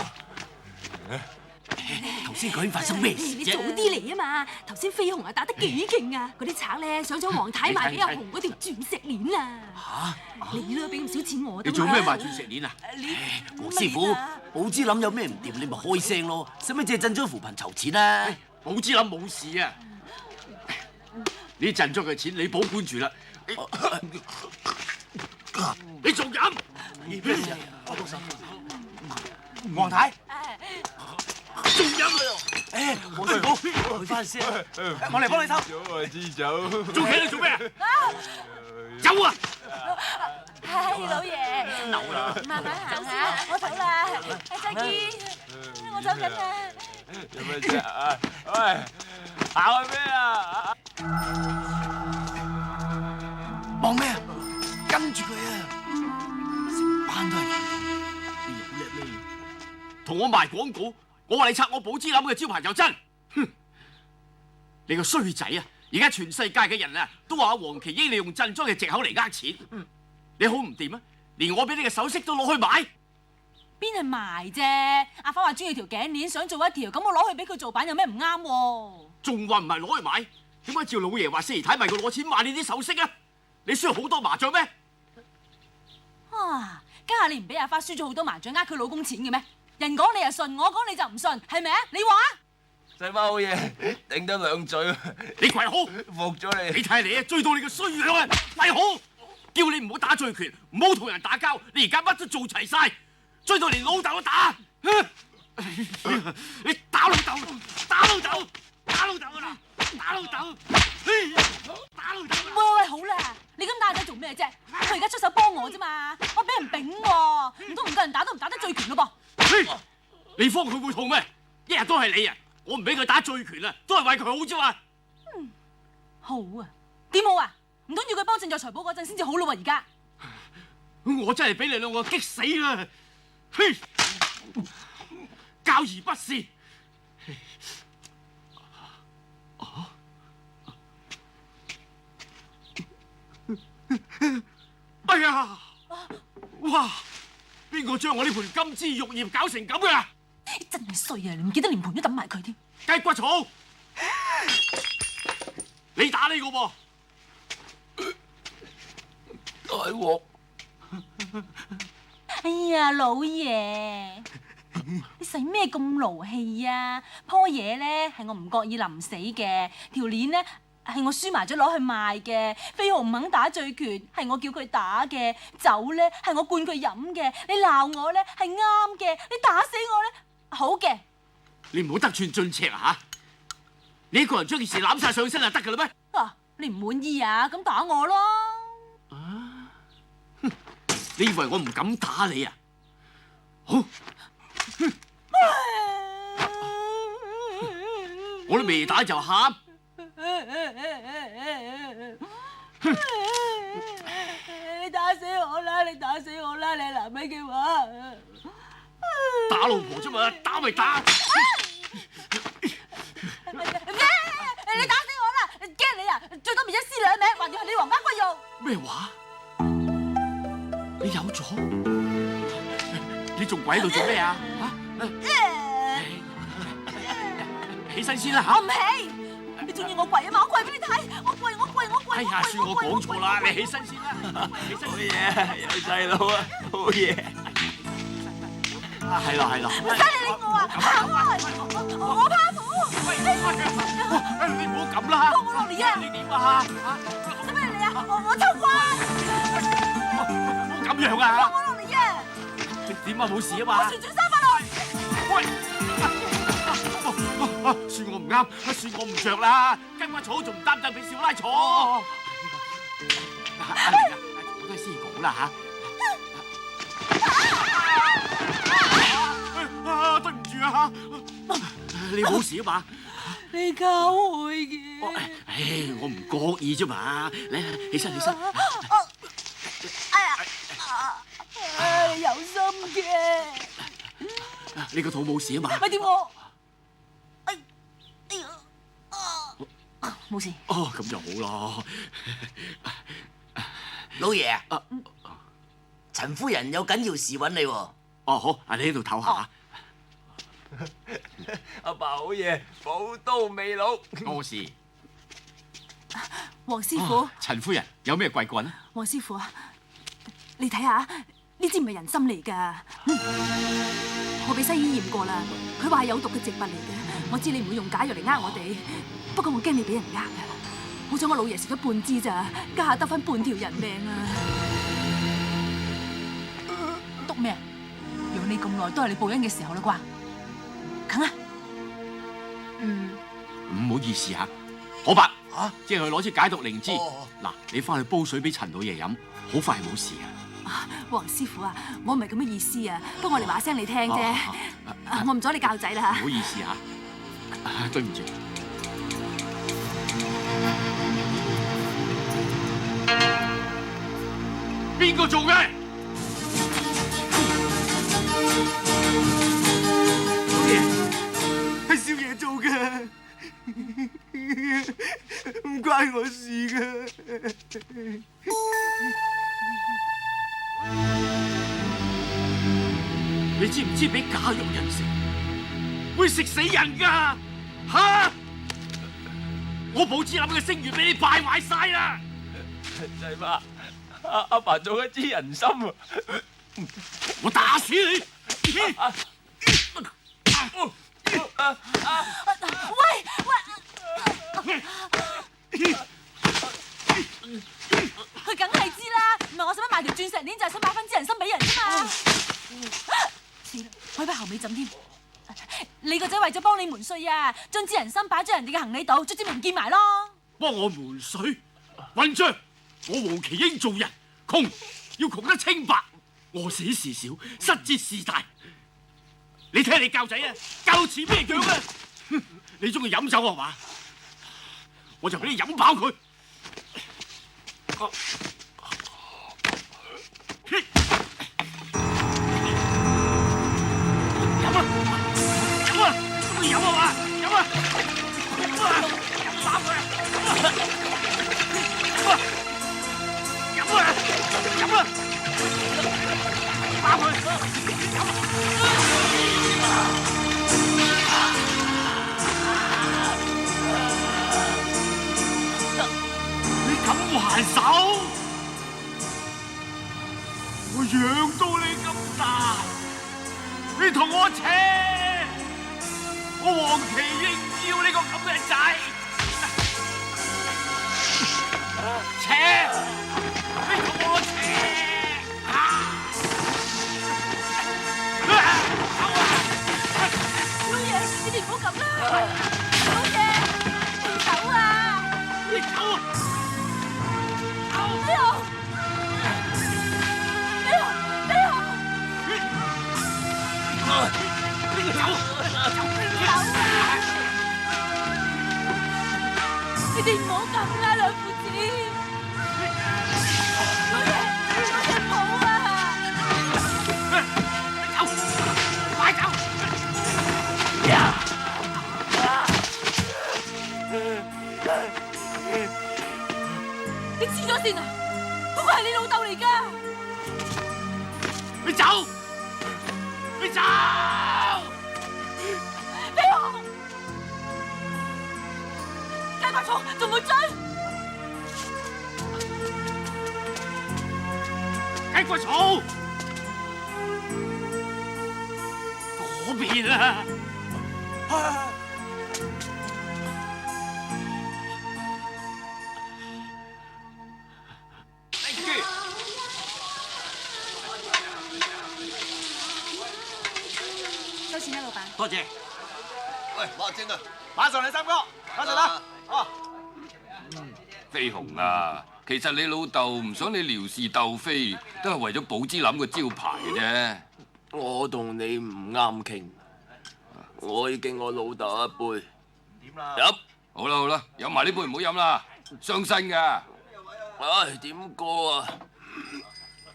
頭先究竟發生咩事啫？你早啲嚟啊嘛！頭先飛鴻啊打得幾勁啊！嗰啲賊咧上咗黃太賣俾阿紅嗰條鑽石鏈啊！嚇！你啦，俾咁少錢我。你做咩賣鑽石鏈啊？黃師傅，寶芝林有咩唔掂，你咪開聲咯，使乜借鎮江扶貧籌錢啊？寶芝林冇事啊，呢鎮咗嘅錢你保管住啦。你仲飲？黃太。仲飲啊！誒，黃師傅，去翻先，我嚟幫你收。我支酒。做企你做咩啊？走啊！係老爺，慢慢行下，我走啦，再見，我走緊啦。有乜啫啊？喂，行去咩啊？望咩啊？跟住佢啊！成班都係你好叻咩？同我賣廣告，我話你拆我寶芝林嘅招牌就真。哼！你個衰仔啊！而家全世界嘅人啊，都話阿黃麒英利用鎮莊嘅藉口嚟呃錢。你好唔掂啊！連我俾你嘅首飾都攞去買。邊係賣啫？阿花話中意條頸鏈，想做一條，咁我攞去俾佢做版有咩唔啱喎？仲話唔係攞去買？點解照老爺話四姨太咪佢攞錢買你啲首飾啊？你需要好多麻雀咩？啊！家下你唔俾阿花輸咗好多麻將，呃佢老公錢嘅咩？人講你就信，我講你就唔信，係咪啊？你話？細花好嘢，頂得兩嘴。你跪好，服咗你。你睇下你啊，追到你個衰樣啊！跪好，叫你唔好打醉拳，唔好同人打交，你而家乜都做齊晒，追到連老豆都打。你打老豆，打老豆，打老豆啊啦！打老豆，打老豆！喂，好啦，你咁大仔做咩啫？佢而家出手幫我啫嘛，我俾人丙喎，唔通唔夠人打都唔打得醉拳咯噃？你方佢會痛咩？一日都係你啊！我唔俾佢打醉拳啊，都係為佢好啫嘛。好啊，點好啊？唔通要佢幫正在財寶嗰陣先至好咯喎？而家我真係俾你兩個激死啦！嘿，教而不是。哎呀！哇！邊個將我呢盤金枝玉葉搞成咁㗎？真係衰啊！你唔記得連盤都抌埋佢添。雞骨草，你打呢個噃？大鑊！哎呀，老爺，你使咩咁勞氣啊？樖嘢咧係我唔覺意淋死嘅，條鏈咧係我輸埋咗攞去賣嘅，飛鴻唔肯打醉拳係我叫佢打嘅，酒咧係我灌佢飲嘅，你鬧我咧係啱嘅，你打死我咧好嘅。你唔好得寸進尺啊嚇！你一個人將件事攬晒上身就得㗎啦咩？啊，你唔滿意啊？咁打我咯！你以為我唔敢打你啊？好，我都未打就喊。你打死我啦！你打死我啦！你男人嘅話，打老婆啫嘛，打咪打。你打死我啦！驚你啊！最多咪一屍兩命，還要係你皇家貴用。咩話？你有咗？你仲跪喺度做咩啊？起身先啦嚇！我唔起，你中意我跪啊嘛？我跪俾你睇，我跪。哎呀，算我講錯啦，你起身先啦，起身。好嘢，有細佬啊，好嘢。係啦。唔使你理我啊！我怕苦。你唔好咁啦！放我落嚟啊！你點啊？使咩嚟啊？我抽瓜！唔好咁樣啊！放我落嚟啊！點啊？冇事啊嘛？我旋轉三百六。喂！算我唔啱，算我唔着啦。雞骨草仲唔擔凳俾少拉坐？我都係先講啦嚇。對唔住啊嚇！你冇事啊嘛？你搞我嘅。唉，我唔覺意啫嘛。嚟，起身。你有心嘅。你個肚冇事啊嘛？咪掂我。冇事。哦，咁就好咯。老爺啊，陳夫人有緊要事揾你喎。哦，好，你喺度唞下。阿爸好嘢，寶刀未老。多事。黃師傅。陳夫人有咩貴幹啊？黃師傅啊，你睇下呢支唔係人參嚟㗎。我俾西醫驗過啦，佢話係有毒嘅植物嚟嘅。我知你唔會用假藥嚟呃我哋，不過我驚你俾人呃啊！好彩我老爺食咗半支咋，家下得返半條人命啊！篤咩？養你咁耐都係你報恩嘅時候啦啩？啃啊！唔好意思嚇，可伯嚇，即係去攞支解毒靈芝。嗱，你翻去煲水俾陳老爺飲，好快冇事啊！黃師傅啊，我唔係咁嘅意思啊，不過我嚟話聲你聽啫。我唔阻你教仔啦嚇。唔好意思嚇，對唔住。邊個做嘅？少爺，係少爺做嘅，唔關我事嘅。你知唔知俾假藥人食會食死人㗎？嚇！我寶芝林嘅聲譽俾你敗壞晒啦！細媽，阿爸做一支人參喎，我打死你！佢梗係知啦，唔係我使乜買條鑽石鏈，就係想買翻支人參俾人啫嘛。死啦，我喺後尾枕添。你個仔為咗幫你瞞稅啊，將支人參擺咗人哋嘅行李度，卒之唔見埋咯。幫我瞞水，混帳！我黃麒英做人窮，要窮得清白。餓死事小，失節事大。你睇下你教仔啊，教似咩樣啊？你中意飲酒係嘛？我就俾你飲飽佢。飲啊！飲啊！中意飲係嘛？飲啊！飲啊！飲飽佢啊！飲啊！飲啊！飲啊！飽佢！你敢還手？我養到你咁大，你同我扯，我黃麒英要呢個咁嘅仔，扯，你同我扯。老爺，你哋唔好咁啦！老爺，你走啊！你走啊！哎呀！哎呀！哎呀！你走！走啊！你哋唔好咁啦，兩父子。老爺，唔好啊！走！快走！你黐咗線啊！嗰個係你老豆嚟㗎！你走！你走！飛鴻，雞巴蟲仲會追？雞骨草嗰邊啊！收錢啦，老闆。多謝。喂，攞錢啊！馬上嚟，三哥，馬上啦！哦。飛鴻啊，其實你老豆唔想你撩事鬥非，都係為咗寶芝林個招牌嘅啫。我同你唔啱傾，我已經我老豆一杯。點啦？飲。好啦好啦，飲埋呢杯唔好飲啦，傷身㗎。唉，點歌啊？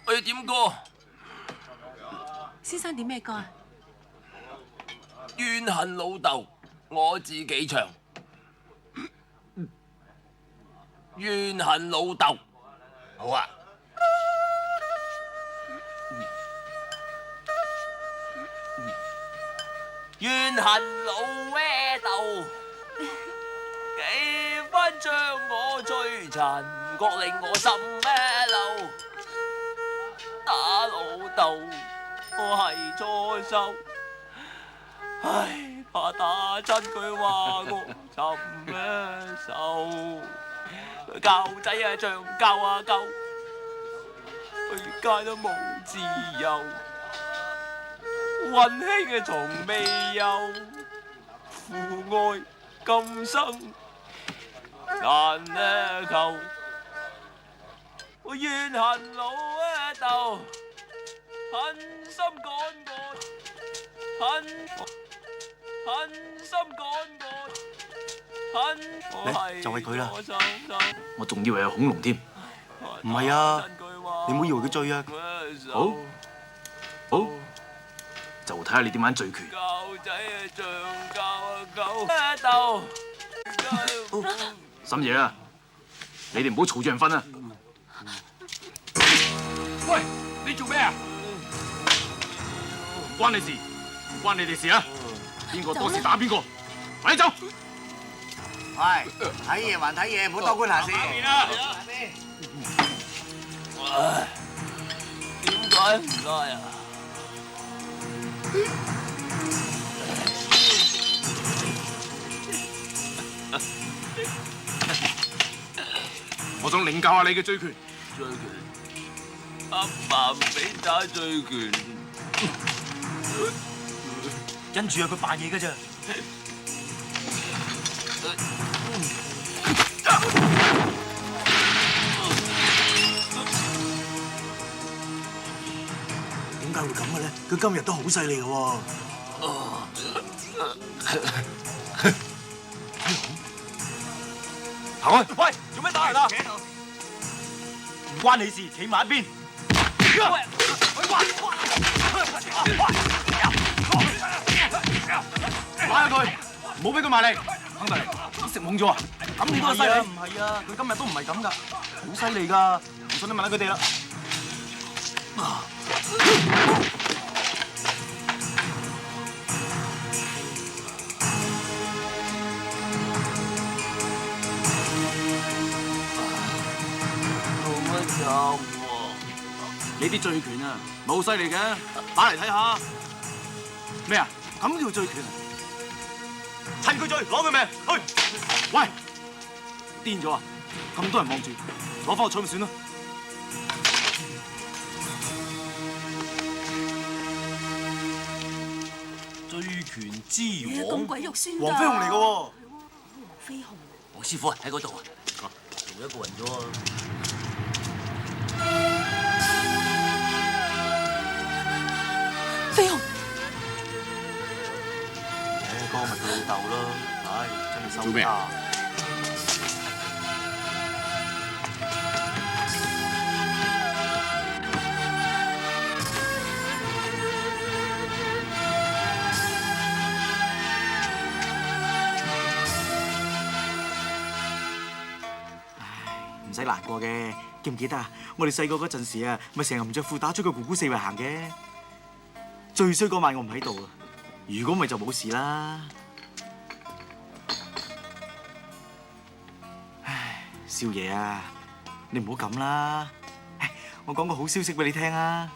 我要點歌。先生點咩歌啊？怨恨老豆，我自己唱。怨恨老豆。好啊。怨恨老歪豆，幾番將我摧殘，唔覺令我心咩漏。打老豆，我係錯手。唉，怕打親佢話我尋咩手，教仔啊像教啊狗，去街都冇自由，溫馨嘅從未有，父愛今生難求，我怨恨老一竇，狠心趕我，狠心趕我，嚟就係佢啦！我仲以為係恐龍添。唔係啊，你唔好以為佢追啊！好，好，就睇下你點玩醉拳。教仔啊像教啊狗，深夜啊，你哋唔好嘈住人瞓啊！喂，你做咩啊？唔關你事，唔關你哋事啊！邊個多事打邊個，快啲走！喂，睇嘢還睇嘢，唔好多管閒事。點解該啊！我想領教下你嘅醉拳。醉拳，阿爸唔俾打醉拳。因住啊，佢扮嘢㗎咋。點解會咁嘅咧？佢今日都好犀利嘅喎。行開！喂，做咩打人啊？唔關你事，企埋一邊。拉佢，唔好俾佢埋嚟。亨特利，你食懵咗啊？咁你都犀利？唔係啊，佢今日都唔係咁噶，好犀利噶。唔信你問下佢哋啦。你啲醉拳啊，咪好犀利嘅，打嚟睇下。咩啊？咁叫醉拳啊？趁佢醉，攞佢命，去！喂，癲咗啊！咁多人望住，攞翻個彩咪算啦。醉拳之咁鬼肉酸㗎！黃飛鴻嚟嘅喎。黃飛鴻。黃師傅喺嗰度啊，做一個人咗啊！飛鴻。嗰個咪佢老豆咯，唉，真係收做咩啊？唔使難過嘅，記唔記得啊？我哋細個嗰陣時啊，咪成日唔着褲打出個姑姑四圍行嘅。最衰嗰晚我唔喺度啊，如果咪就冇事啦。唉，少爺啊，你唔好咁啦。我講個好消息俾你聽啊！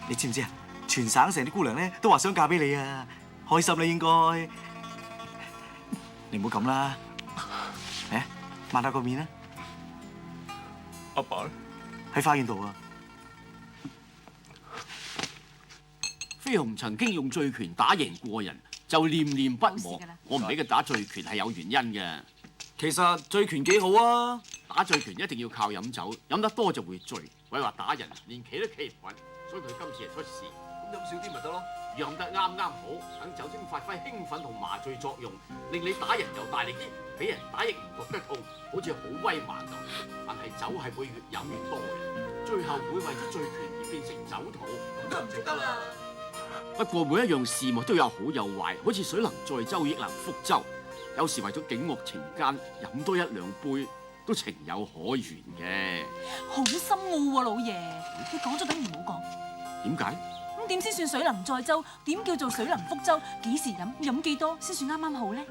你知唔知啊？全省城啲姑娘咧都話想嫁俾你啊，開心啦應該。你唔好咁啦，抹下個面啦。阿爸喺花園度啊！飛鴻曾經用醉拳打贏過人，就念念不忘。我唔俾佢打醉拳係有原因嘅。其實醉拳幾好啊！打醉拳一定要靠飲酒，飲得多就會醉。鬼話打人連企都企唔穩，所以佢今次係出事。咁飲少啲咪得咯？要飲得啱啱好，等酒精發揮興奮同麻醉作用，令你打人又大力啲，俾人打亦唔覺得痛，好似好威猛咁。但係酒係會越飲越多嘅，最後會為咗醉拳而變成酒徒，咁就唔值得啦。不過每一樣事物都有好有壞，好似水能載舟亦能覆舟。有時為咗警惡懲奸，飲多一兩杯都情有可原嘅。好深奧喎，老爺，你講咗等於冇講。點解？咁點先算水能載舟？點叫做水能覆舟？幾時飲？飲幾多先算啱啱好咧？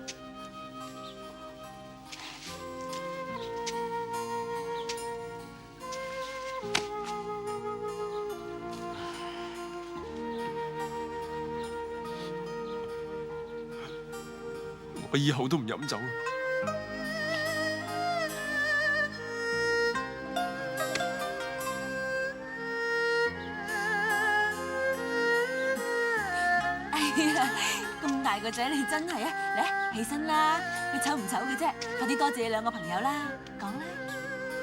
我以後都唔飲酒。咁大個仔你真係啊！嚟起身啦！你醜唔醜嘅啫？快啲多謝你兩個朋友啦！講啦，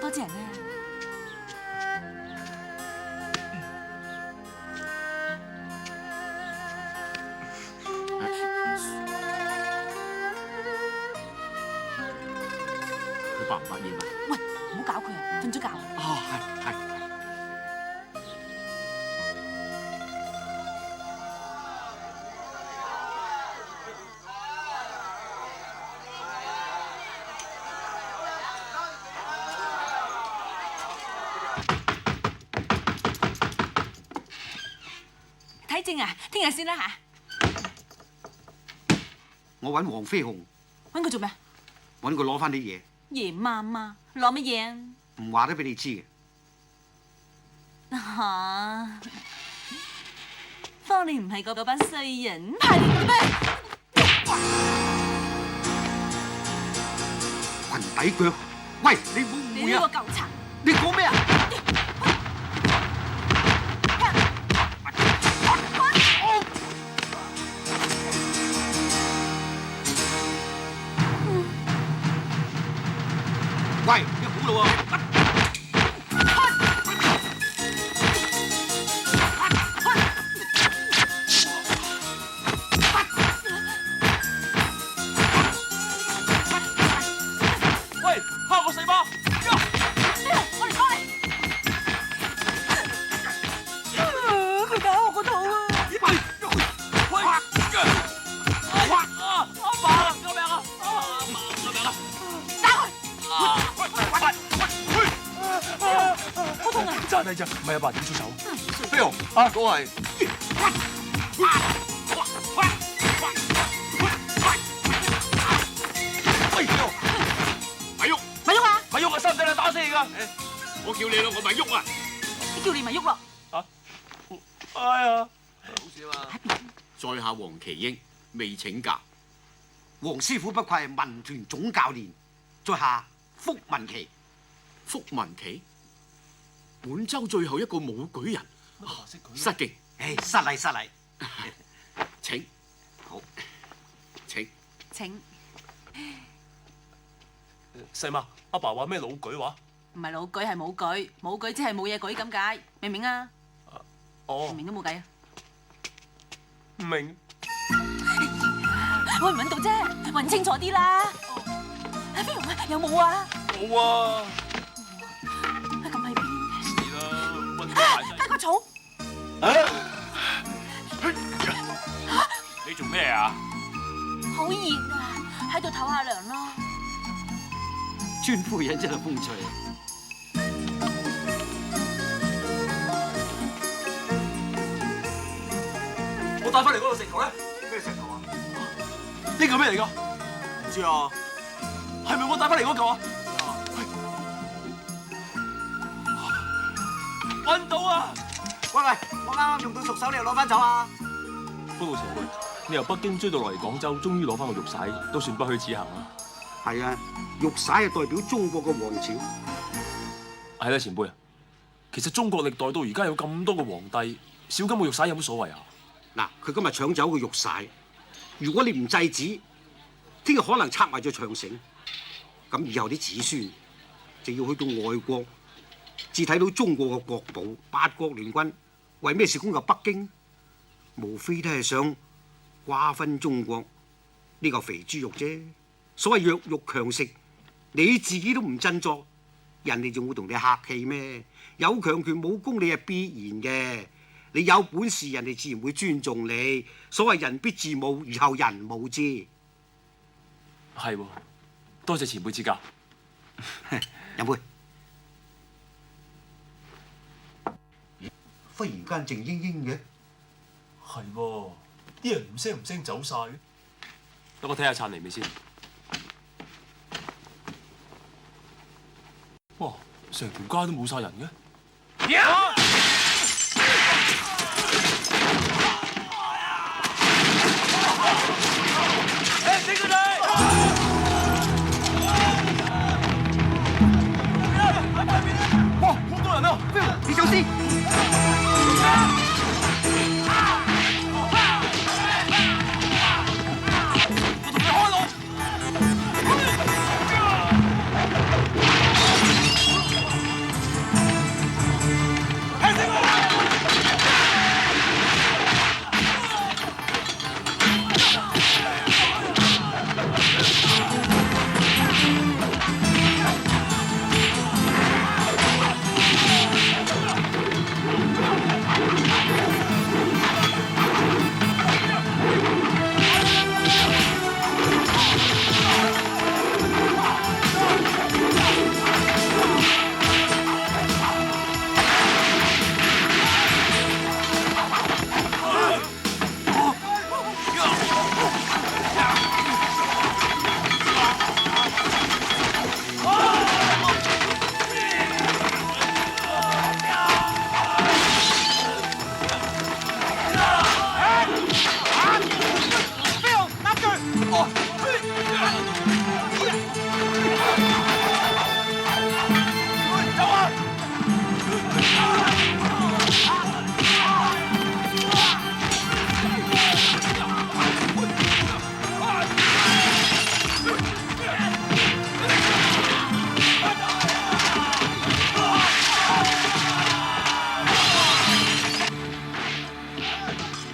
多謝人啊！佢白唔白煙啊？喂，唔好搞佢啊！瞓咗覺。哦，係。睇症啊，聽日先啦嚇。我揾黃飛鴻，揾佢做咩？揾佢攞翻啲嘢，夜媽媽攞乜嘢啊？唔話得俾你知嘅。嚇！方你唔係嗰班衰人，係咩？裙底腳，喂，你會唔你會啊？呢個狗賊！你講咩啊？喂，你好啦喎！喂，蝦我細媽！我嚟幫你。佢搞我個肚啊！喂！阿爸，救命啊！阿媽，救命啊！打佢！好痛啊！揸低啫，唔係阿爸點出手？飛鴻啊，嗰個係喂，飛鴻，咪喐！咪喐啊！咪喐啊！使唔使你打死你㗎？我叫你啦，我咪喐啊！你叫你咪喐咯！哎呀！好事啊嘛！在下黃麒英，未請假。黃師傅不愧係民團總教練，在下福文琪。福文琪，本州最後一個武舉人，失敬。誒，失禮失禮。請。好。請。請。細媽，阿爸話咩老舉話？唔係老舉係冇舉，冇舉即係冇嘢舉咁解，明唔明啊？哦。唔明都冇計啊！唔明。揾唔揾到啫，問清楚啲啦。飛鴻啊，有冇啊？冇啊！咁喺邊？是啦，揾大得個草。你做咩啊？好熱啊，喺度唞下涼咯。尊夫人真係風趣。我帶翻嚟嗰個石頭咧？咩石頭啊？呢個咩嚟㗎？唔知啊。係咪我帶翻嚟嗰嚿啊？揾到啊！喂，我啱啱用到熟手，你又攞翻走啊？不過前輩，你由北京追到落嚟廣州，終於攞翻個玉璽，都算不虛此行啦。係啊，玉璽係代表中國嘅王朝。係啦，前輩，其實中國歷代到而家有咁多個皇帝，少金個玉璽有乜所謂啊？嗱，佢今日搶走個玉璽，如果你唔制止，聽日可能拆埋咗長城，咁以後啲子孫就要去到外國，至睇到中國嘅國寶八國聯軍為咩事攻入北京？無非都係想瓜分中國呢個肥豬肉啫。所謂弱肉強食，你自己都唔振作，人哋仲會同你客氣咩？有強權武功，你係必然嘅。你有本事，人哋自然會尊重你。所謂人必自侮，而後人侮之。係喎，多謝前輩指教。飲杯。忽然間靜英英嘅。係喎，啲人唔聲走晒嘅。等我睇下燦嚟未先。哇！成條街都冇晒人嘅。死佢哋！哇！好多人啊！你走先。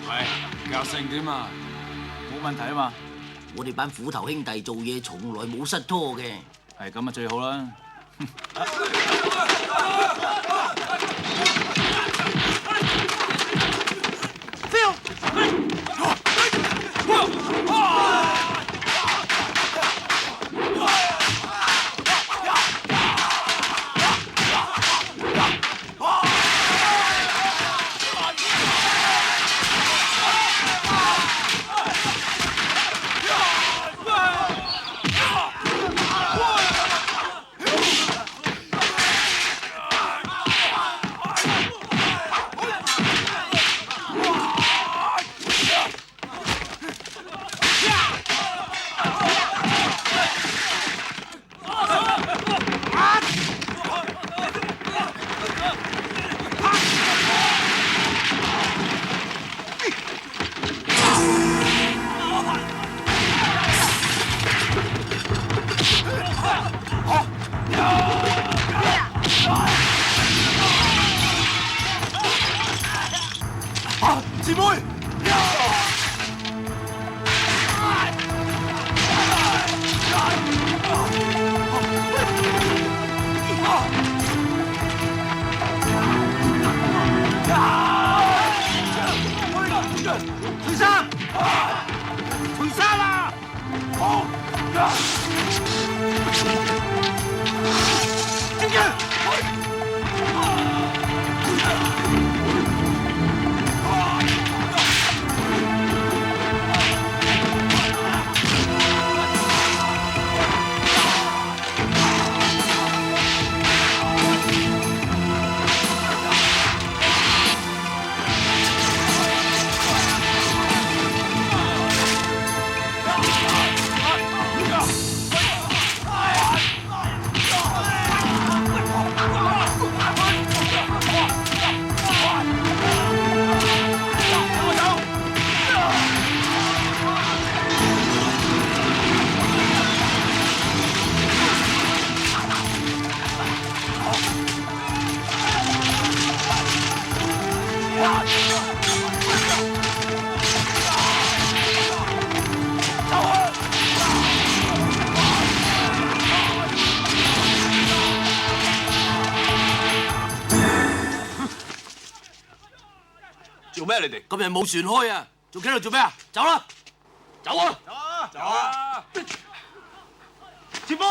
喂，教成點啊？冇問題啊嘛？我哋班虎頭兄弟做嘢從來冇失拖嘅。係咁啊，最好啦。前輩！徐生，徐生啊！正嘅。做咩你哋？今日冇船開啊！仲企喺度做咩啊？走啦！走啊！走啊！前輩！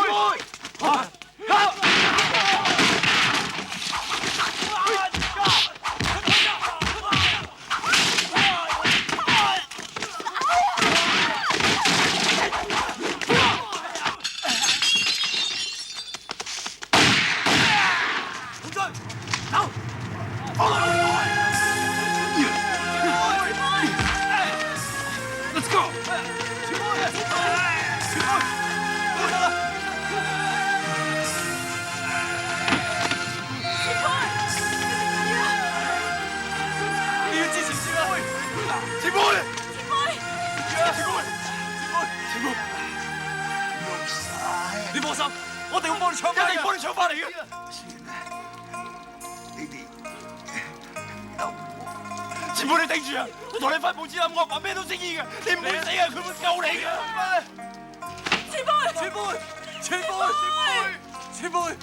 你放心，我哋會幫你搶翻，一定幫你搶翻嚟嘅。你哋前輩，你頂住啊！我同你翻報紙啦，我阿爸咩都識醫嘅，你唔會死啊！佢會救你嘅。前輩，前輩，前輩，前輩，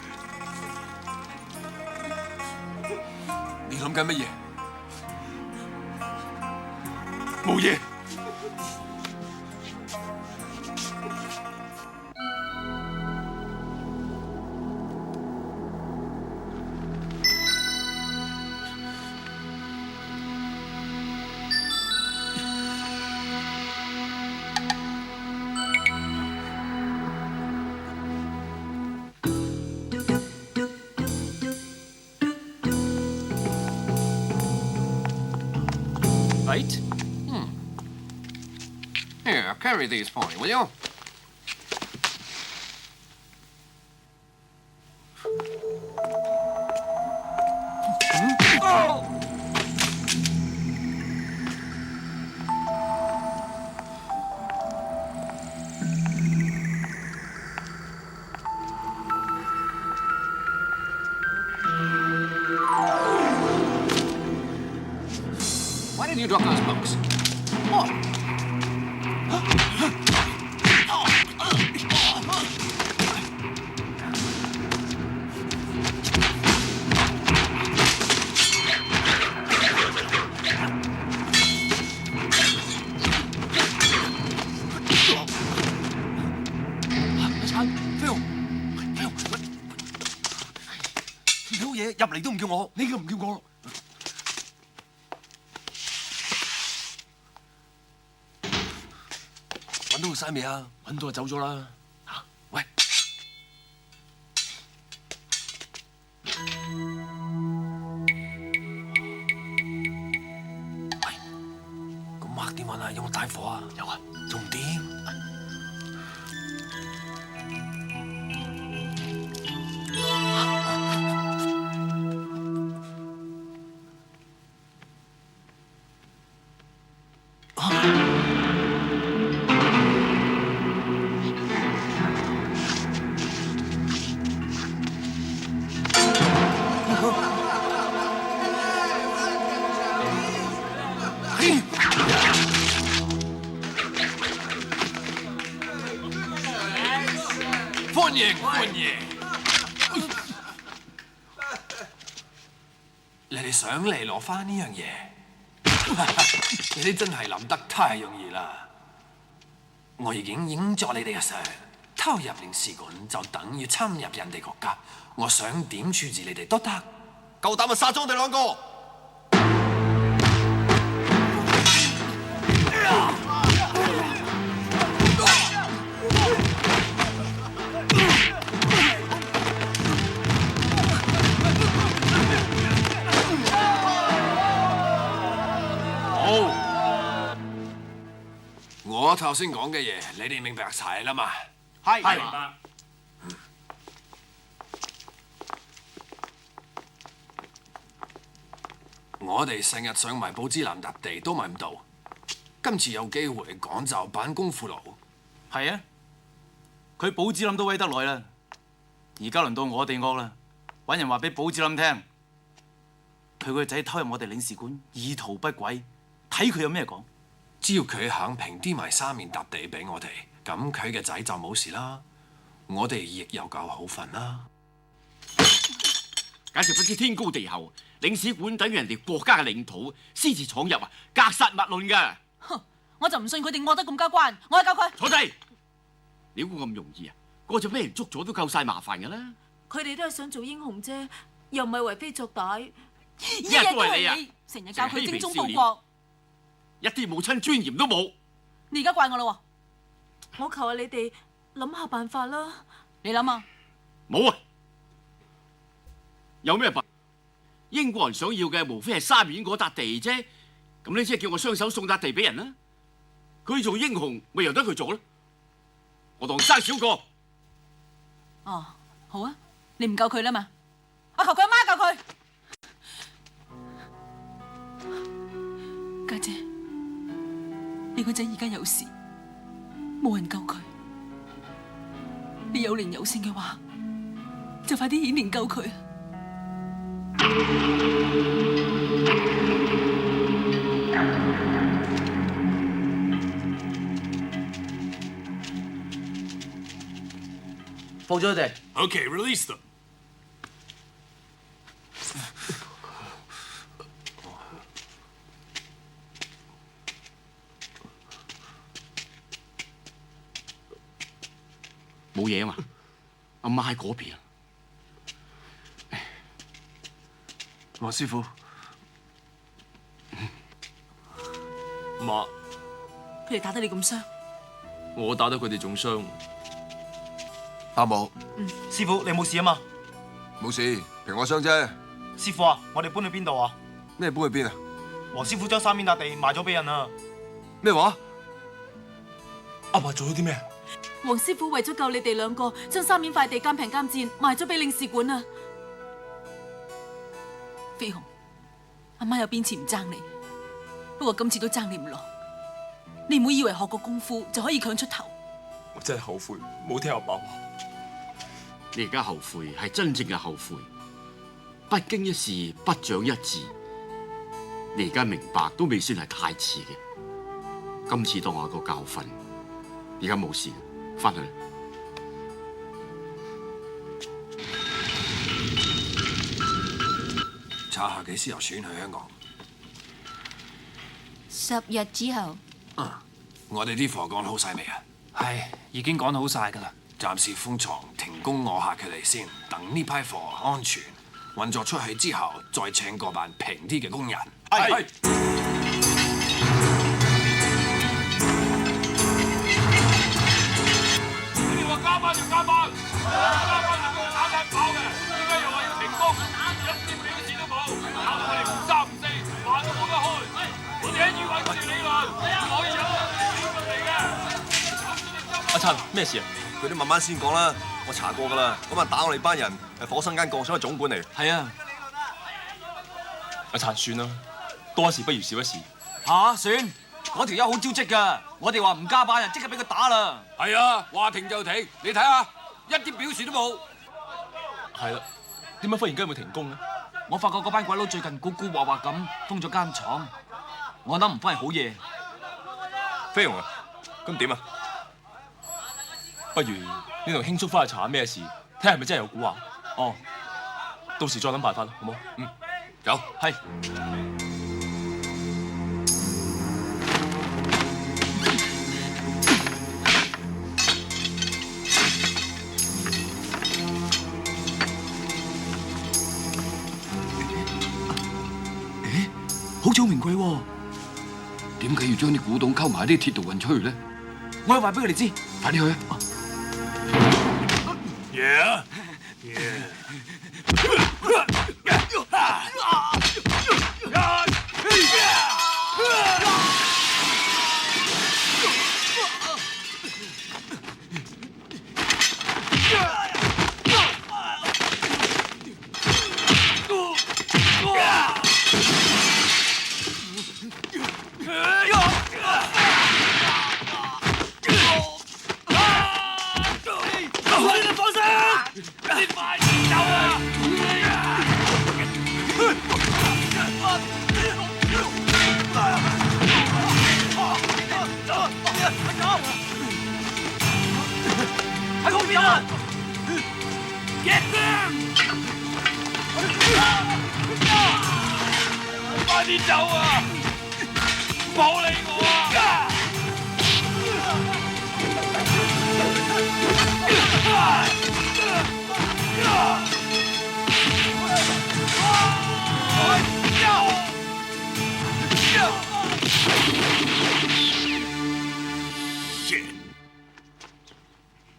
你諗緊乜嘢？冇嘢。Right? Here, carry these for me, will you? Why didn't you Doctor's box。好嘢，入嚟都唔叫我，你都唔叫我。揾到個晒未啊？揾到就走咗啦。嚇，喂！咁麥點揾啊？有冇帶火啊？有啊，仲唔掂？歡迎歡迎！你哋上嚟攞翻呢樣嘢，你哋真係諗得太容易啦！我已經影咗你哋嘅相，偷入領事館就等於侵入人哋國家，我想點處置你哋都得。夠膽咪殺咗我哋兩個！我頭先講嘅嘢，你哋明白晒啦嘛？係明白。我哋成日想埋寶芝林笪地都買唔到，今次有機會趕就板功夫佬。係啊，佢寶芝林都威得耐啦，而家輪到我哋惡啦，揾人話俾寶芝林聽，佢個仔偷入我哋領事館，意圖不軌，睇佢有咩講。只要佢肯平啲埋沙面笪地俾我哋，咁佢嘅仔就冇事啦，我哋亦有覺好瞓啦。簡直不知天高地厚，領事館等於人哋國家嘅領土，私自闖入啊，格殺勿論㗎！哼，我就唔信佢哋惡得咁交關，我去救佢。坐低！你估咁容易啊？嗰隻俾人捉咗都夠晒麻煩㗎啦！佢哋都係想做英雄啫，又唔係為非作歹。一日都係你啊！成日教佢精忠報國，一啲母親尊嚴都冇。你而家怪我啦？我求下你哋諗下辦法啦。你諗啊？冇啊！有咩辦法？英國人想要嘅無非係沙面嗰笪地啫。咁你即係叫我雙手送笪地俾人啦。佢做英雄，咪由得佢做咯。我當生少個。哦，好啊，你唔救佢啦嘛？我求佢阿媽救佢。家姐，你個仔而家有事，冇人救佢。你有靈有性嘅話，就快啲顯靈救佢。放咗佢哋。Okay, release them. 冇嘢啊嘛，阿媽喺嗰邊。黃師傅，媽，佢哋打得你咁傷，我打得佢哋仲傷。阿母，師傅你冇事啊嘛？冇事，平我傷啫。師傅啊，我哋搬去邊度啊？咩搬去邊啊？黃師傅將沙面笪地賣咗俾人啊！咩話？阿爸做咗啲咩？黃師傅為咗救你哋兩個，將沙面塊地監平監賤賣咗俾領事館啊！飛鴻，阿媽有邊次唔爭你？不過今次都爭你唔落。你唔好以為學過功夫就可以強出頭。我真係後悔冇聽阿爸話。你而家後悔係真正嘅後悔，不經一事不長一智。你而家明白都未算係太遲嘅。今次當我一個教訓，而家冇事，翻去啦。查下幾時又選去香港？10日之後。我哋啲貨趕好晒未啊？係，已經趕好晒㗎啦。暫時封藏停工餓下佢哋先，等呢批貨安全運作出去之後，再請個班平啲嘅工人。係。你哋話加班就加班，加班能夠打得飽嘅，點解又話要停工？一啲表示都冇，搞到我哋唔三唔四，飯都冇得開。我哋喺語揾佢哋理論，唔可以有理論嚟嘅。阿陳，咩事啊？佢哋慢慢先講啦，我查過㗎啦。咁啊打我哋班人係火生間鋼廠嘅總管嚟。係啊。阿陳，算啦，多一事不如少一事。算？嗰條友好招積㗎，我哋話唔加班啊，即刻俾佢打啦。係啊，話停就停，你睇下，一啲表示都冇。係啦，點解忽然間會停工咧？我發覺嗰班鬼佬最近古古惑惑咁封咗間廠，我諗唔翻係好嘢。飛鴻啊，咁點啊？不如你同興叔翻去查下咩事，睇下係咪真係有蠱惑。哦，到時再諗辦法啦，好冇？走。係。好似好名貴喎，點解要將啲古董溝埋啲鐵道運出去咧？我要話俾佢哋知，快啲去啊！喺後面啊！ Get them！ 快啲走啊！唔好理我啊！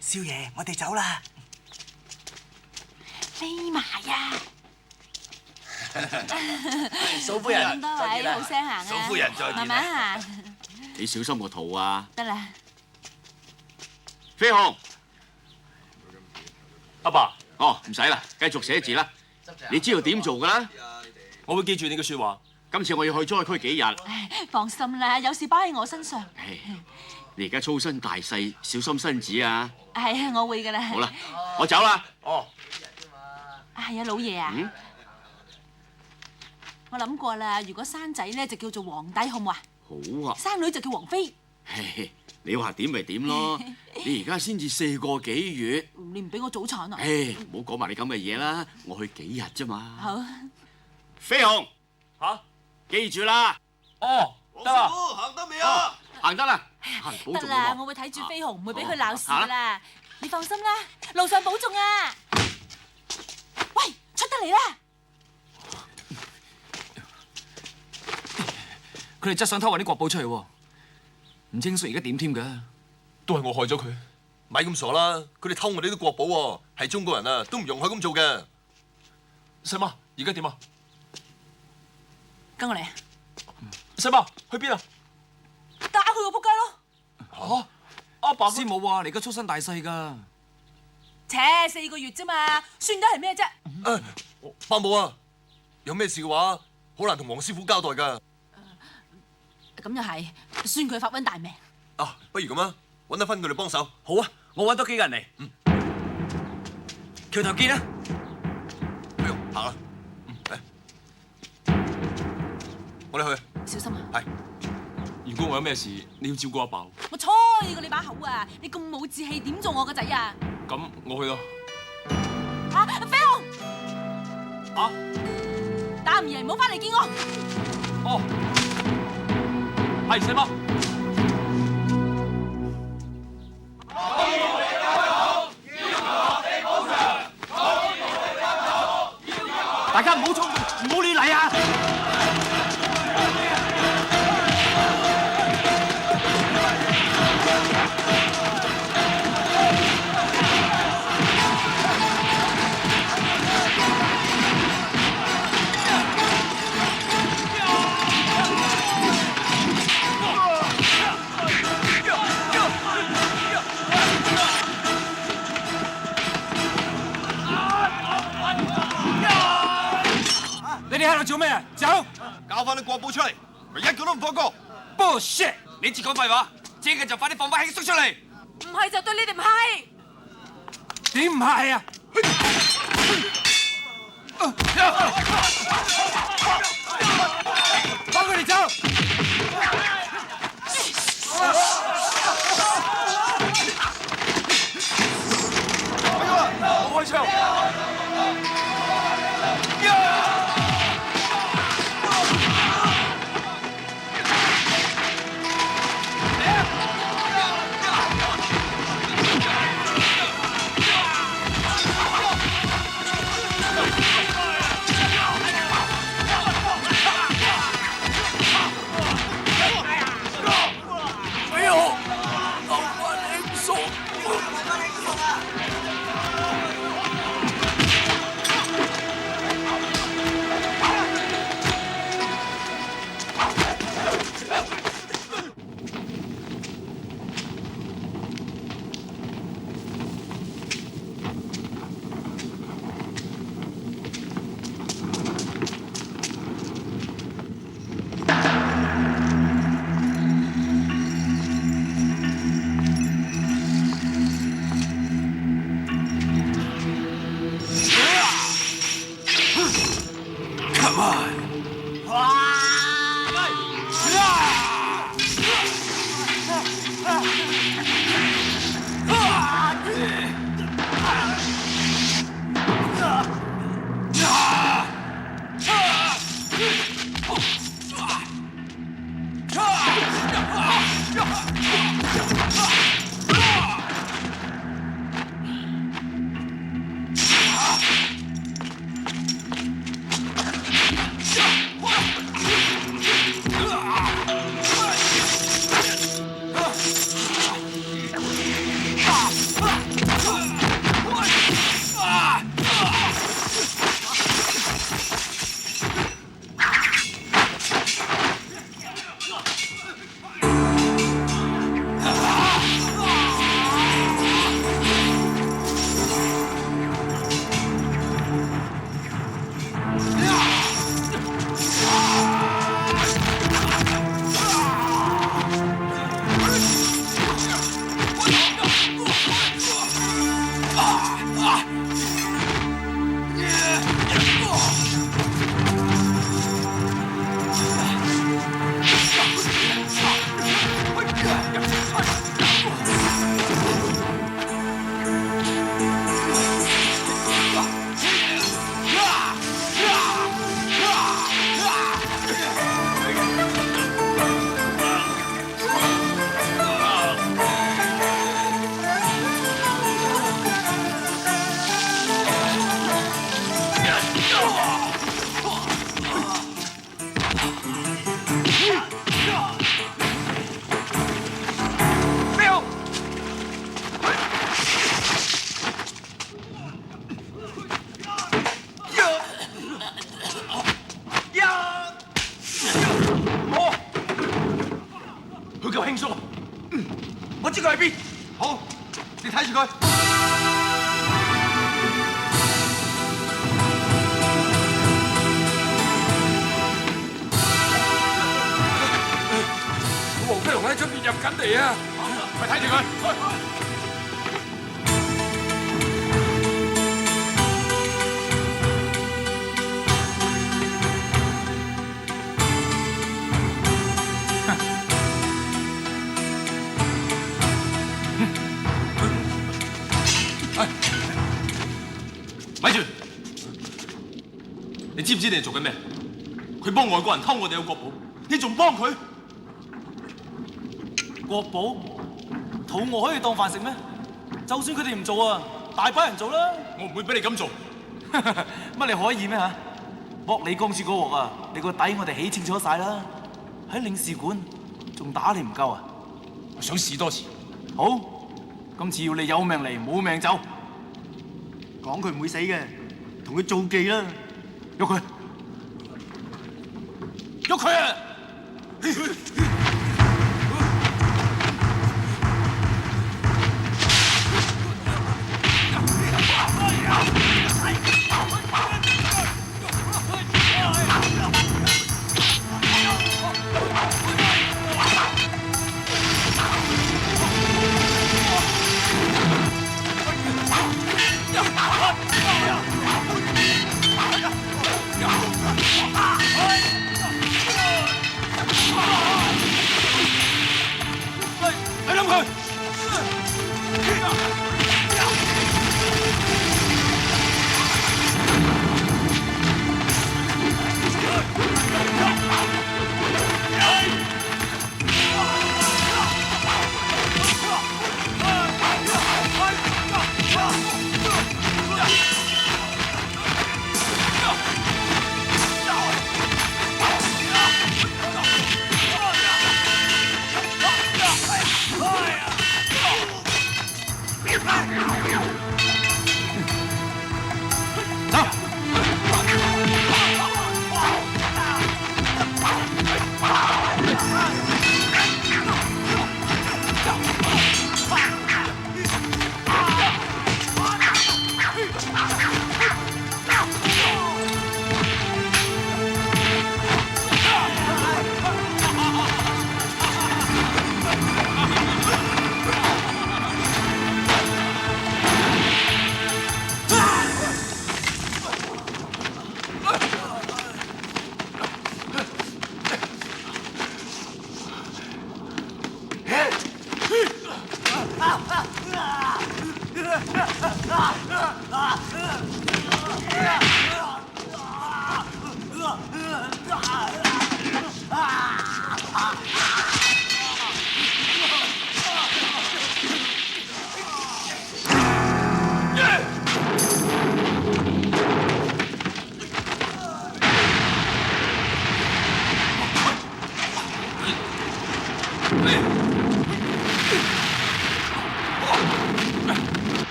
少爺，我哋走啦。匿埋呀！嫂夫人，咁多位好聲行啊！嫂夫人再見慢慢行。你小心個肚啊！得啦。飛鴻，阿爸，唔使啦，繼續寫字啦。你知道點做㗎啦？我會記住你嘅説話。今次我要去災區幾日。放心啦，有事包喺我身上。你而家粗身大細，小心身子啊！係啊，我會㗎啦。好啦，我走啦。係啊，老爺啊。我諗過啦，如果生仔咧就叫做皇帝，好唔好啊？好啊。生女就叫皇妃。你話點咪點咯？你而家先至4個幾月。你唔俾我早產啊？唔好講埋你咁嘅嘢啦，我去幾日啫嘛。好。飛鴻，記住啦。得啦。行得未啊？行得啦。得啦，我會睇住飛鴻，唔會俾佢鬧事噶啦。你放心啦，路上保重啊！喂，出得嚟啦！佢哋真想偷運啲國寶出嚟喎，唔清楚而家點添㗎？都係我害咗佢。咪咁傻啦！佢哋偷我哋啲國寶喎，係中國人啊，都唔容許咁做嘅。細媽，而家點啊？跟我嚟。細媽，去邊啊？打佢個仆街咯！阿爸師母話：你而家粗身大細㗎。切，4個月啫嘛，算得係咩啫？伯母啊，有咩事嘅話，好難同黃師傅交代㗎。咁又係，算佢發瘟大命。不如咁啊，揾得分佢哋幫手。好啊，我揾多幾個人嚟。橋頭見啦。行啦。我哋去。小心啊！係。如果我有咩事，你要照顧阿爸。我睬你個你把口啊！你咁冇志氣，點做我個仔啊？咁我去咯。啊，飛鴻！啊！打唔贏唔好翻嚟見我。哦。係細媽。大家唔好衝動，唔好亂嚟啊！你哋喺度做咩啊？走！交翻啲國寶出嚟，咪一個都唔放過。Bullshit！你只講廢話，即刻就快啲放翻輕叔出嚟。唔係就對你哋唔係。點唔係啊？放佢哋走！我開槍！知唔知你哋做緊咩？佢幫外國人偷我哋嘅國寶，你仲幫佢？國寶肚餓可以當飯食咩？就算佢哋唔做啊，大把人做啦。我唔會俾你咁做。乜你可以咩嚇？剝你公主嗰鑊啊！你個底我哋起清楚晒啦。喺領事館仲打你唔夠啊？我想試多次。好，今次要你有命嚟冇命走。講佢唔會死嘅，同佢做記啦。喐佢！喐佢啊！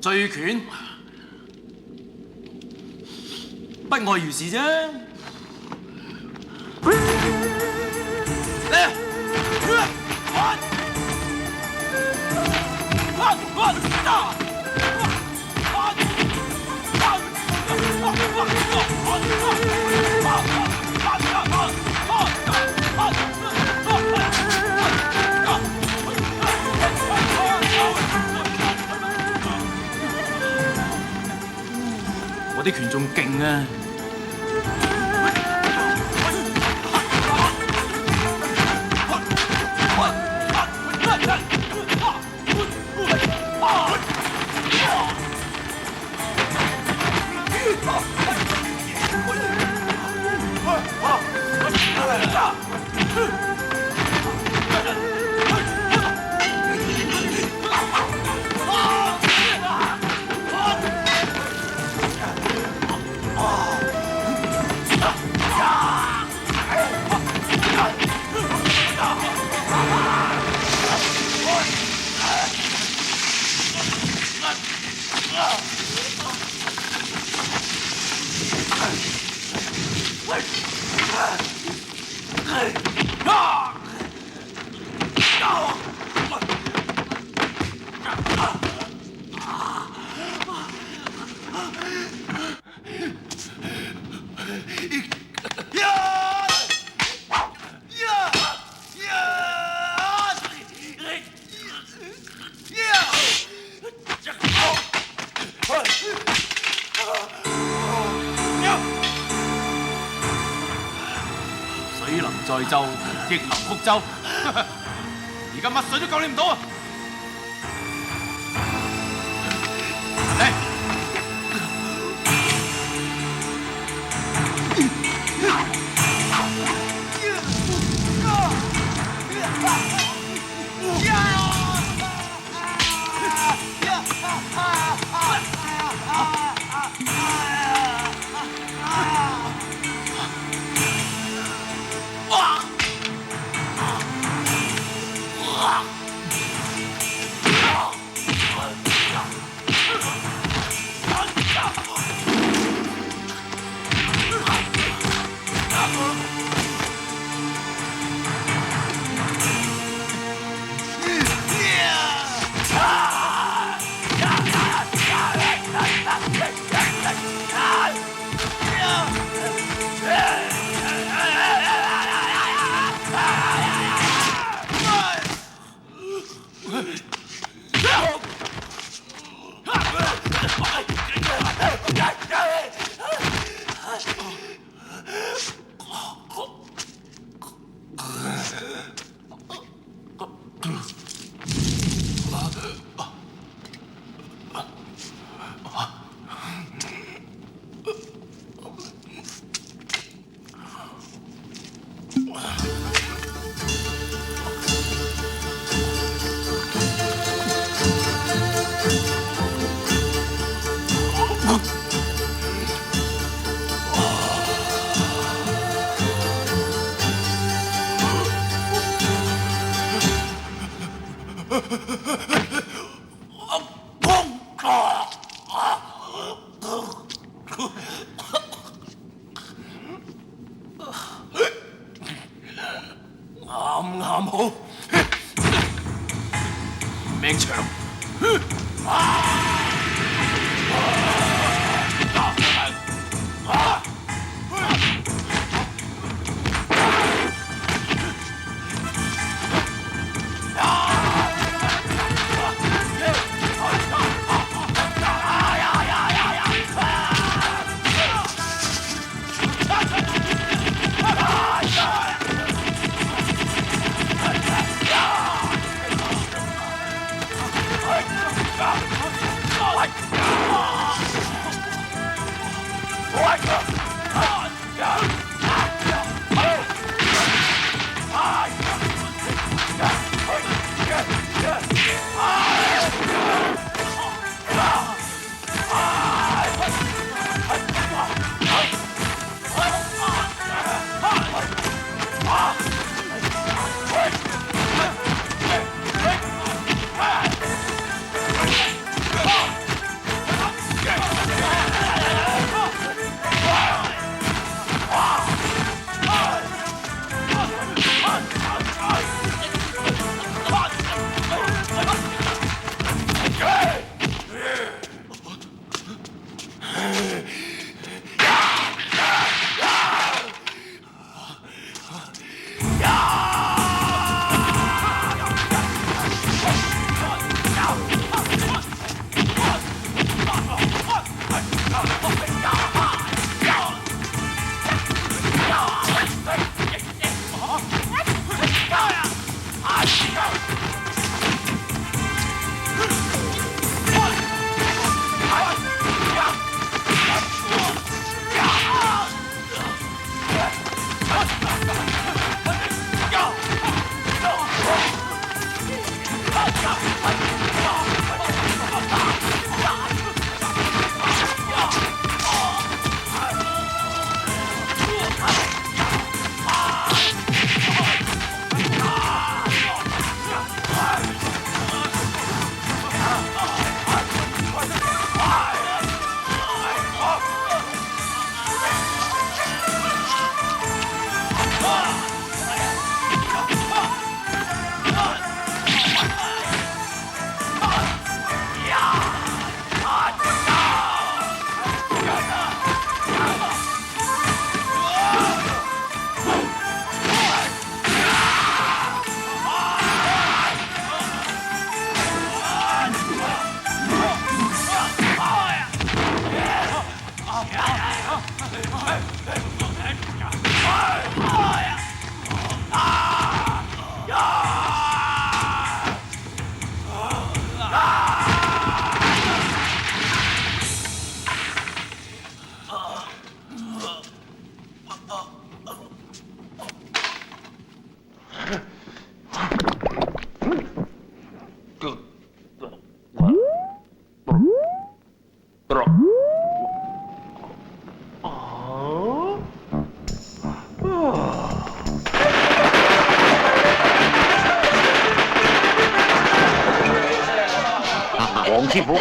醉拳，不外如是啫。我啲拳仲勁啊！水能載舟，亦能覆舟。而家乜水都救你唔到啊！嚟！啱好，命長。師傅，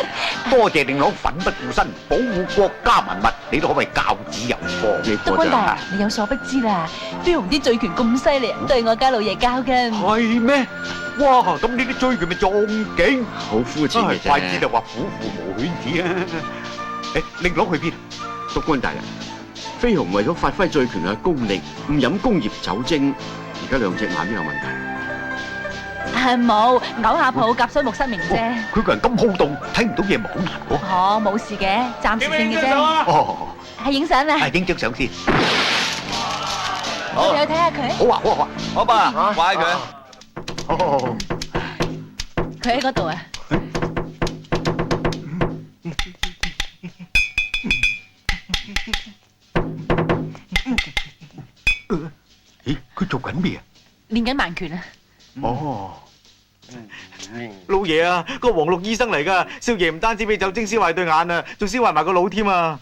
多謝令郎奮不顧身保護國家文物，你都可謂教子有方。督軍大人，你有所不知啦，飛鴻啲醉拳咁犀利，都係我家老爺教嘅。係咩？哇！咁呢啲醉拳咪仲勁？好膚淺嘅啫。怪之就話虎父無犬子啊！誒，令郎去邊？督軍大人，飛鴻為咗發揮醉拳嘅功力，唔飲工業酒精，而家兩隻眼都有問題。冇，嘔下泡，夾水木失明啫。佢個人咁好動，睇唔到嘢咪好難過。哦，冇事嘅，暫時性嘅啫。哦，係影相啊！係影張相先。我哋去睇下佢。好啊，好啊，好啊。好吧，掛佢。哦，佢喺嗰度啊！咦，佢做緊咩啊？練緊盲拳啊！哦，老爺啊，個黃綠醫生嚟㗎，少爺唔單止俾酒精燒壞對眼啊，仲燒壞埋個腦添啊！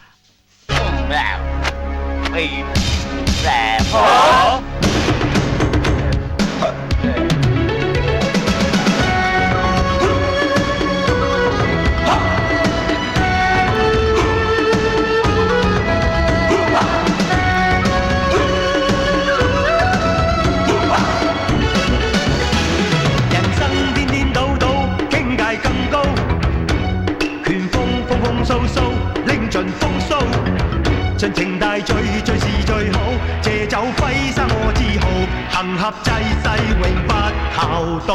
盡情大醉，最是最好。借酒揮灑我自豪，行俠濟世永不後道。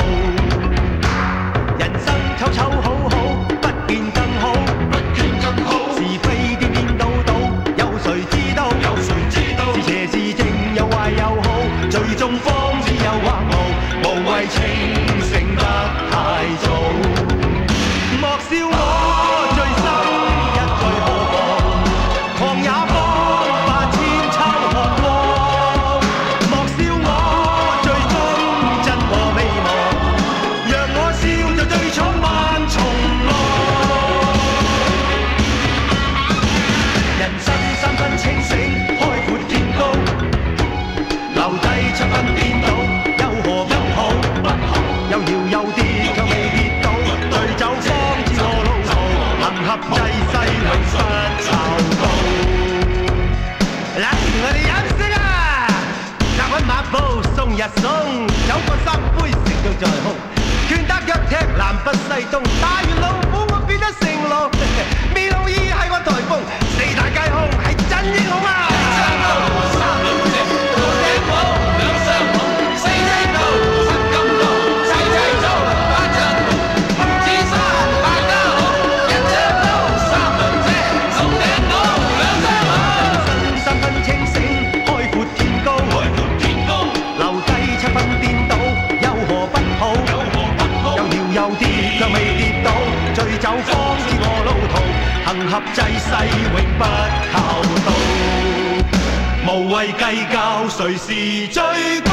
人生醜醜好好，不見更好，不見更好。是非顛顛倒倒，有誰知道？有誰知道？是邪是正，有壞有好，最終方知有或無，無謂清醒得太早。莫笑我醉心一醉好狂，狂也方把千秋看光。莫笑我最終真我未忘，讓我笑就對闖萬重浪。人生三分清醒，開闊天高，留低七分顛倒，有何不好？不好，有搖有跌卻未跌倒，對酒方知我路途，行俠濟世永不摷到。嗱，我哋飲先啦，踏穩馬步送一送，酒過三杯食到在胸，拳打腳踢南北西東，打完老虎我變得成龍，未老二係我台風，四大皆空係真英雄啊！酒方知我路途，行俠濟世永不靠道，無謂計較誰是最高。